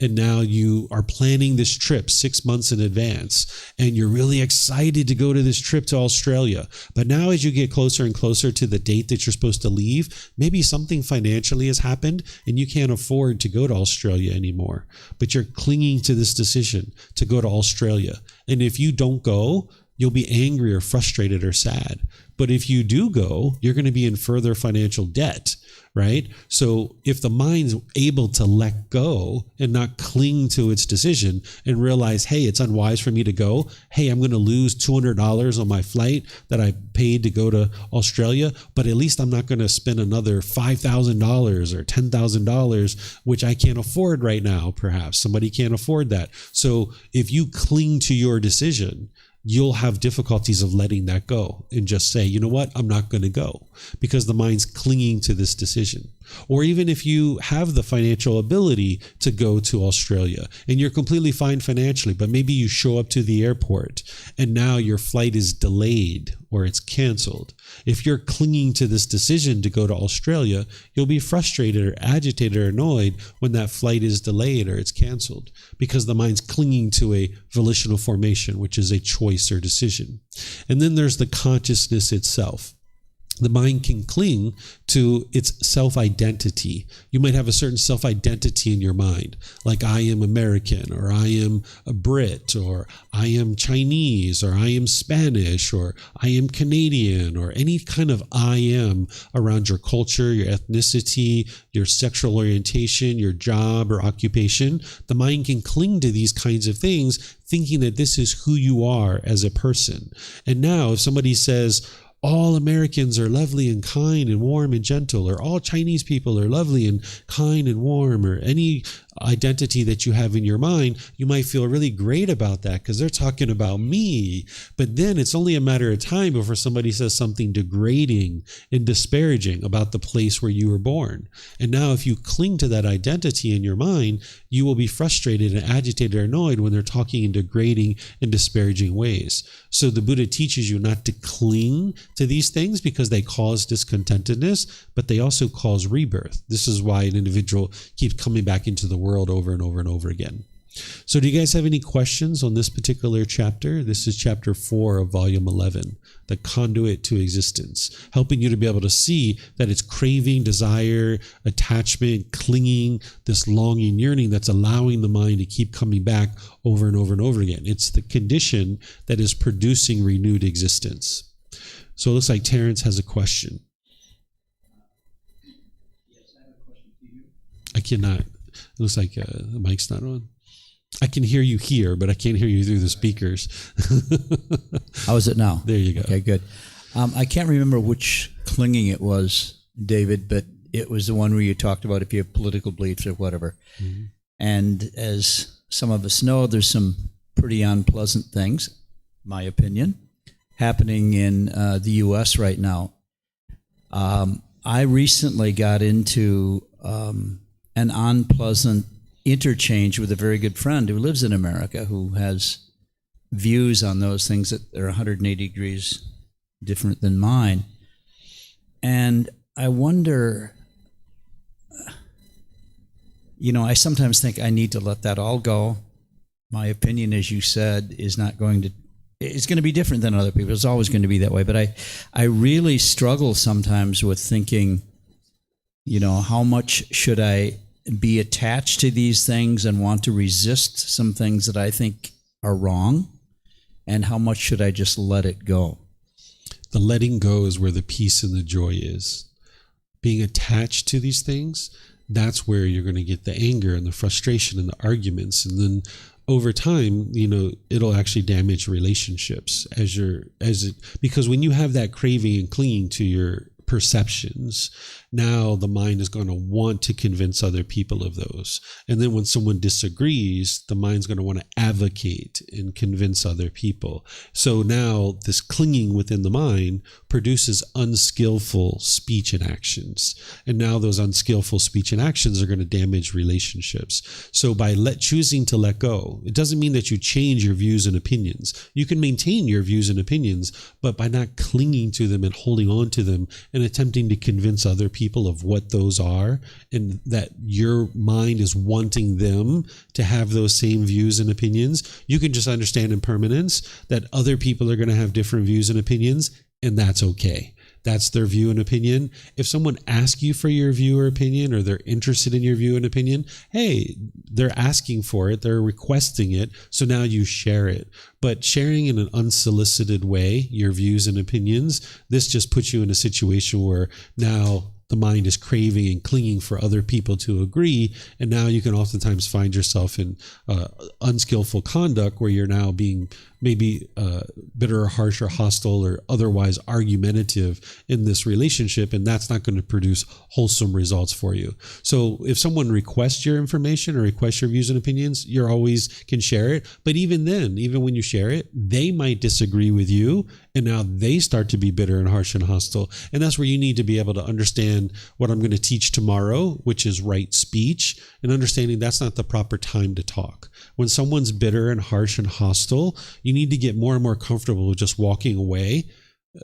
and now you are planning this trip 6 months in advance, and you're really excited to go to this trip to Australia. But now as you get closer and closer to the date that you're supposed to leave, maybe something financially has happened and you can't afford to go to Australia anymore. But you're clinging to this decision to go to Australia. And if you don't go, you'll be angry or frustrated or sad. But if you do go, you're going to be in further financial debt, right? So if the mind's able to let go and not cling to its decision and realize, hey, it's unwise for me to go. Hey, I'm going to lose $200 on my flight that I paid to go to Australia, but at least I'm not going to spend another $5,000 or $10,000, which I can't afford right now. Perhaps somebody can't afford that. So if you cling to your decision, you'll have difficulties of letting that go and just say, you know what, I'm not going to go because the mind's clinging to this decision. Or even if you have the financial ability to go to Australia and you're completely fine financially, but maybe you show up to the airport and now your flight is delayed or it's canceled. If you're clinging to this decision to go to Australia, you'll be frustrated or agitated or annoyed when that flight is delayed or it's canceled because the mind's clinging to a volitional formation, which is a choice or decision. And then there's the consciousness itself. The mind can cling to its self-identity. You might have a certain self-identity in your mind, like I am American, or I am a Brit, or I am Chinese, or I am Spanish, or I am Canadian, or any kind of I am around your culture, your ethnicity, your sexual orientation, your job or occupation. The mind can cling to these kinds of things, thinking that this is who you are as a person. And now if somebody says, all Americans are lovely and kind and warm and gentle, or all Chinese people are lovely and kind and warm, or any identity that you have in your mind, you might feel really great about that because they're talking about me. But then it's only a matter of time before somebody says something degrading and disparaging about the place where you were born. And now if you cling to that identity in your mind, you will be frustrated and agitated or annoyed when they're talking in degrading and disparaging ways. So the Buddha teaches you not to cling to these things because they cause discontentedness, but they also cause rebirth. This is why an individual keeps coming back into the world over and over and over again. So do you guys have any questions on this particular chapter? This is chapter 4 of volume 11, the conduit to existence, helping you to be able to see that it's craving, desire, attachment, clinging, this longing, yearning that's allowing the mind to keep coming back over and over and over again. It's the condition that is producing renewed existence. So it looks like Terrence has a question. I cannot. It looks like the mic's not on. I can hear you here, but I can't hear you through the speakers. How is it now? There you go. Okay, good. I can't remember which clinging it was, David, but it was the one where you talked about if you have political beliefs or whatever. Mm-hmm. And as some of us know, there's some pretty unpleasant things, my opinion, happening in the U.S. right now. I recently got into an unpleasant interchange with a very good friend who lives in America, who has views on those things that are 180 degrees different than mine. And I wonder, I sometimes think I need to let that all go. My opinion, as you said, is not going to, it's going to be different than other people. It's always going to be that way. But I really struggle sometimes with thinking, how much should I be attached to these things and want to resist some things that I think are wrong? And how much should I just let it go? The letting go is where the peace and the joy is. Being attached to these things, that's where you're going to get the anger and the frustration and the arguments. And then over time, it'll actually damage relationships because when you have that craving and clinging to your perceptions, now the mind is going to want to convince other people of those. And then when someone disagrees, the mind's going to want to advocate and convince other people. So now this clinging within the mind produces unskillful speech and actions. And now those unskillful speech and actions are going to damage relationships. So by choosing to let go, it doesn't mean that you change your views and opinions. You can maintain your views and opinions, but by not clinging to them and holding on to them and attempting to convince other people of what those are, and that your mind is wanting them to have those same views and opinions, you can just understand impermanence, that other people are going to have different views and opinions, and that's okay. That's their view and opinion. If someone asks you for your view or opinion, or they're interested in your view and opinion, hey, they're asking for it, they're requesting it, so now you share it. But sharing in an unsolicited way your views and opinions, this just puts you in a situation where now the mind is craving and clinging for other people to agree, and now you can oftentimes find yourself in unskillful conduct where you're now being maybe bitter or harsh or hostile or otherwise argumentative in this relationship, and that's not going to produce wholesome results for you. So if someone requests your information or requests your views and opinions, you always can share it. But even then, even when you share it, they might disagree with you, and now they start to be bitter and harsh and hostile. And that's where you need to be able to understand what I'm going to teach tomorrow, which is right speech, and understanding that's not the proper time to talk. When someone's bitter and harsh and hostile, you need to get more and more comfortable with just walking away,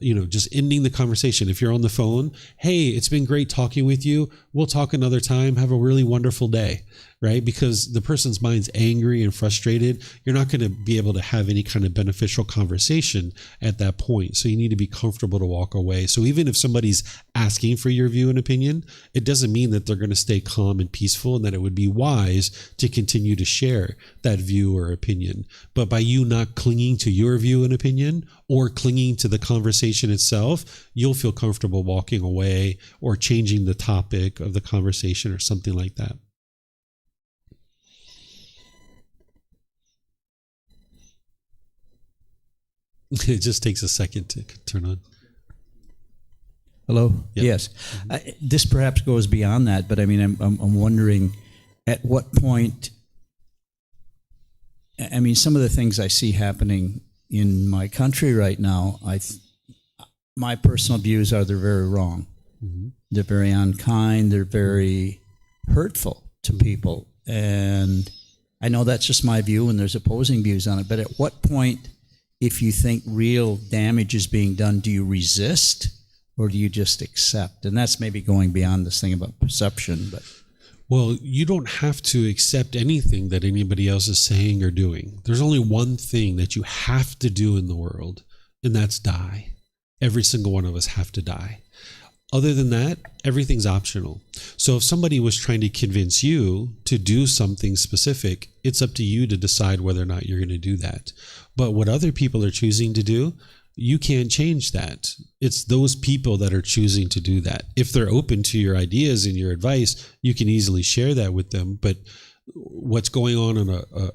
just ending the conversation. If you're on the phone, hey, it's been great talking with you. We'll talk another time. Have a really wonderful day, right? Because the person's mind's angry and frustrated. You're not going to be able to have any kind of beneficial conversation at that point. So you need to be comfortable to walk away. So even if somebody's asking for your view and opinion, it doesn't mean that they're going to stay calm and peaceful and that it would be wise to continue to share that view or opinion. But by you not clinging to your view and opinion or clinging to the conversation itself, you'll feel comfortable walking away or changing the topic of the conversation or something like that. It just takes a second to turn on. Hello? Yep. Yes. This perhaps goes beyond that, but I mean, I'm wondering at what point, some of the things I see happening in my country right now, my personal views are they're very wrong. Mm-hmm. They're very unkind. They're very hurtful to people. And I know that's just my view and there's opposing views on it. But at what point, if you think real damage is being done, do you resist or do you just accept? And that's maybe going beyond this thing about perception. But well, you don't have to accept anything that anybody else is saying or doing. There's only one thing that you have to do in the world, and that's die. Every single one of us have to die. Other than that, everything's optional. So if somebody was trying to convince you to do something specific, it's up to you to decide whether or not you're going to do that. But what other people are choosing to do, you can't change that. It's those people that are choosing to do that. If they're open to your ideas and your advice, you can easily share that with them. But what's going on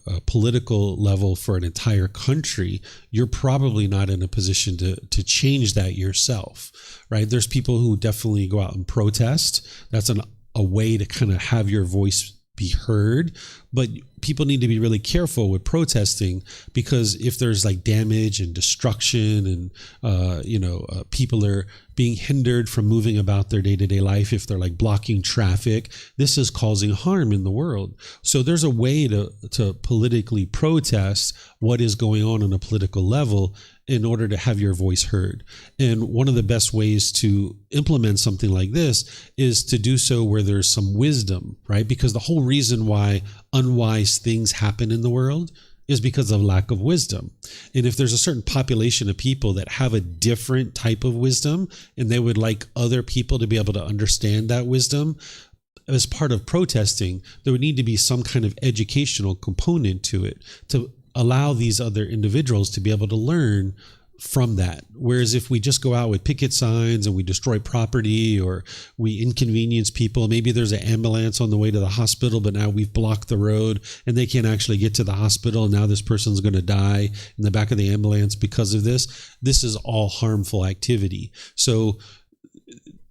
a political level for an entire country, you're probably not in a position to change that yourself, right? There's people who definitely go out and protest. That's a way to kind of have your voice be heard. But people need to be really careful with protesting, because if there's like damage and destruction and people are being hindered from moving about their day-to-day life, if they're like blocking traffic, this is causing harm in the world. So there's a way to politically protest what is going on a political level in order to have your voice heard. And one of the best ways to implement something like this is to do so where there's some wisdom, right? Because the whole reason why unwise things happen in the world is because of lack of wisdom. And if there's a certain population of people that have a different type of wisdom, and they would like other people to be able to understand that wisdom, as part of protesting, there would need to be some kind of educational component to it to allow these other individuals to be able to learn from that. Whereas if we just go out with picket signs and we destroy property or we inconvenience people, maybe there's an ambulance on the way to the hospital, but now we've blocked the road and they can't actually get to the hospital. And now this person's going to die in the back of the ambulance because of this. This is all harmful activity. So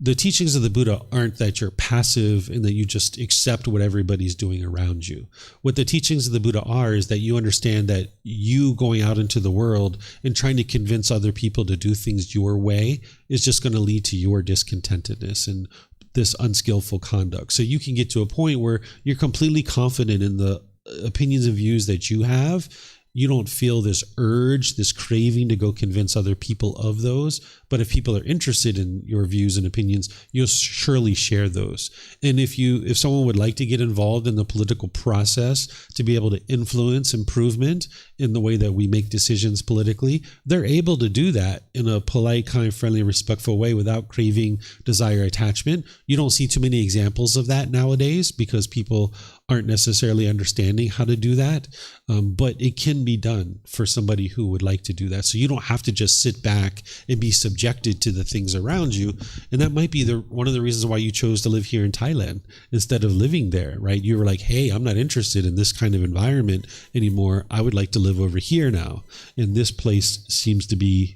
the teachings of the Buddha aren't that you're passive and that you just accept what everybody's doing around you. What the teachings of the Buddha are is that you understand that you going out into the world and trying to convince other people to do things your way is just going to lead to your discontentedness and this unskillful conduct. So you can get to a point where you're completely confident in the opinions and views that you have. You don't feel this urge, this craving to go convince other people of those. But if people are interested in your views and opinions, you'll surely share those. And if someone would like to get involved in the political process to be able to influence improvement in the way that we make decisions politically, they're able to do that in a polite, kind, friendly, respectful way without craving, desire, attachment. You don't see too many examples of that nowadays because people aren't necessarily understanding how to do that. But it can be done for somebody who would like to do that. So you don't have to just sit back and be subjected to the things around you. And that might be one of the reasons why you chose to live here in Thailand instead of living there, right? You were like, hey, I'm not interested in this kind of environment anymore. I would like to live over here now. And this place seems to be,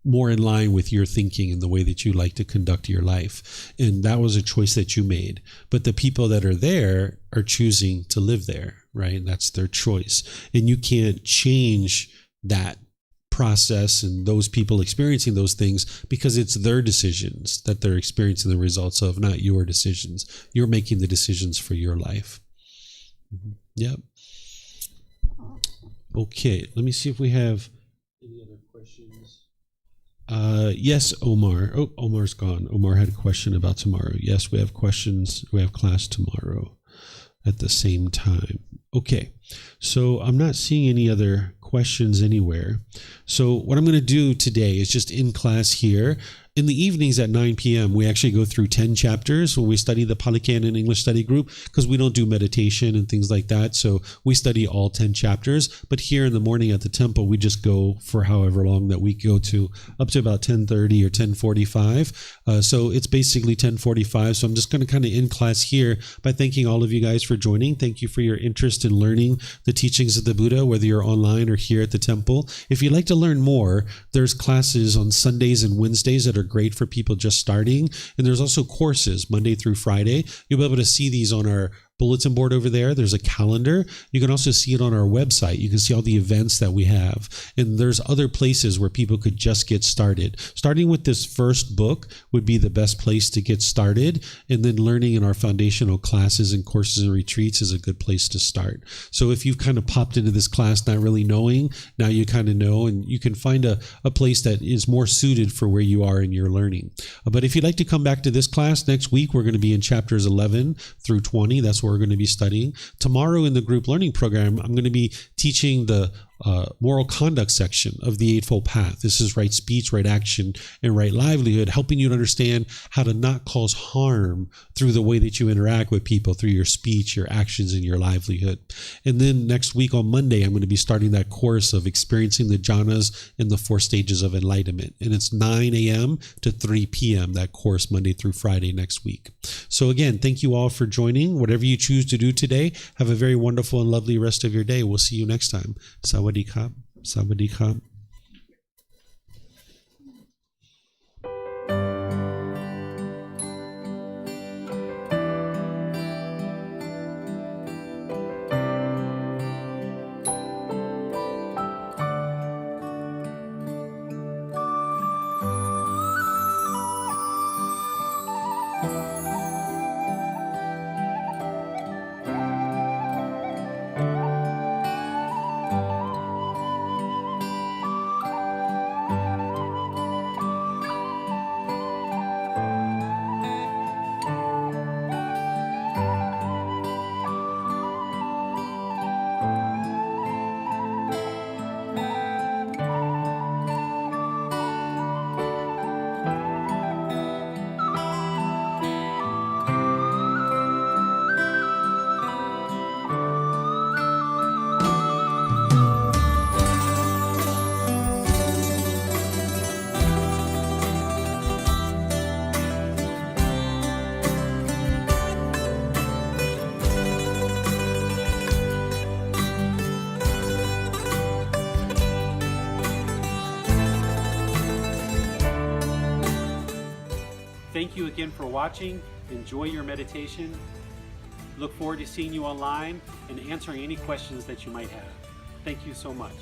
more in line with your thinking and the way that you like to conduct your life. And that was a choice that you made. But the people that are there are choosing to live there, right? And that's their choice. And you can't change that process and those people experiencing those things because it's their decisions that they're experiencing the results of, not your decisions. You're making the decisions for your life. Mm-hmm. Yep. Okay, let me see if we have any other questions. Yes, Omar. Oh, Omar's gone. Omar had a question about tomorrow. Yes, we have questions. We have class tomorrow at the same time. Okay, so I'm not seeing any other questions anywhere. So what I'm going to do today is just in class here. In the evenings at 9 p.m., we actually go through 10 chapters when we study the Pali Canon English study group, because we don't do meditation and things like that. So we study all 10 chapters. But here in the morning at the temple, we just go for however long that we go to, up to about 10:30 or 10:45. So it's basically 10:45. So I'm just going to kind of end class here by thanking all of you guys for joining. Thank you for your interest in learning the teachings of the Buddha, whether you're online or here at the temple. If you'd like to learn more, there's classes on Sundays and Wednesdays that are great for people just starting. And there's also courses Monday through Friday. You'll be able to see these on our bulletin board over there. There's a calendar. You can also see it on our website. You can see all the events that we have. And there's other places where people could just get started. Starting with this first book would be the best place to get started. And then learning in our foundational classes and courses and retreats is a good place to start. So if you've kind of popped into this class not really knowing, now you kind of know, and you can find a place that is more suited for where you are in your learning. But if you'd like to come back to this class next week, we're going to be in chapters 11 through 20. That's where we're going to be studying. Tomorrow in the group learning program, I'm going to be teaching the moral conduct section of the Eightfold Path. This is right speech, right action, and right livelihood, helping you to understand how to not cause harm through the way that you interact with people, through your speech, your actions, and your livelihood. And then next week on Monday, I'm going to be starting that course of experiencing the jhanas and the 4 stages of enlightenment. And it's 9 a.m. to 3 p.m., that course, Monday through Friday next week. So again, thank you all for joining. Whatever you choose to do today, have a very wonderful and lovely rest of your day. We'll see you next time. Sawadee krap. Sawadee krap. Thank you again for watching. Enjoy your meditation. Look forward to seeing you online and answering any questions that you might have. Thank you so much.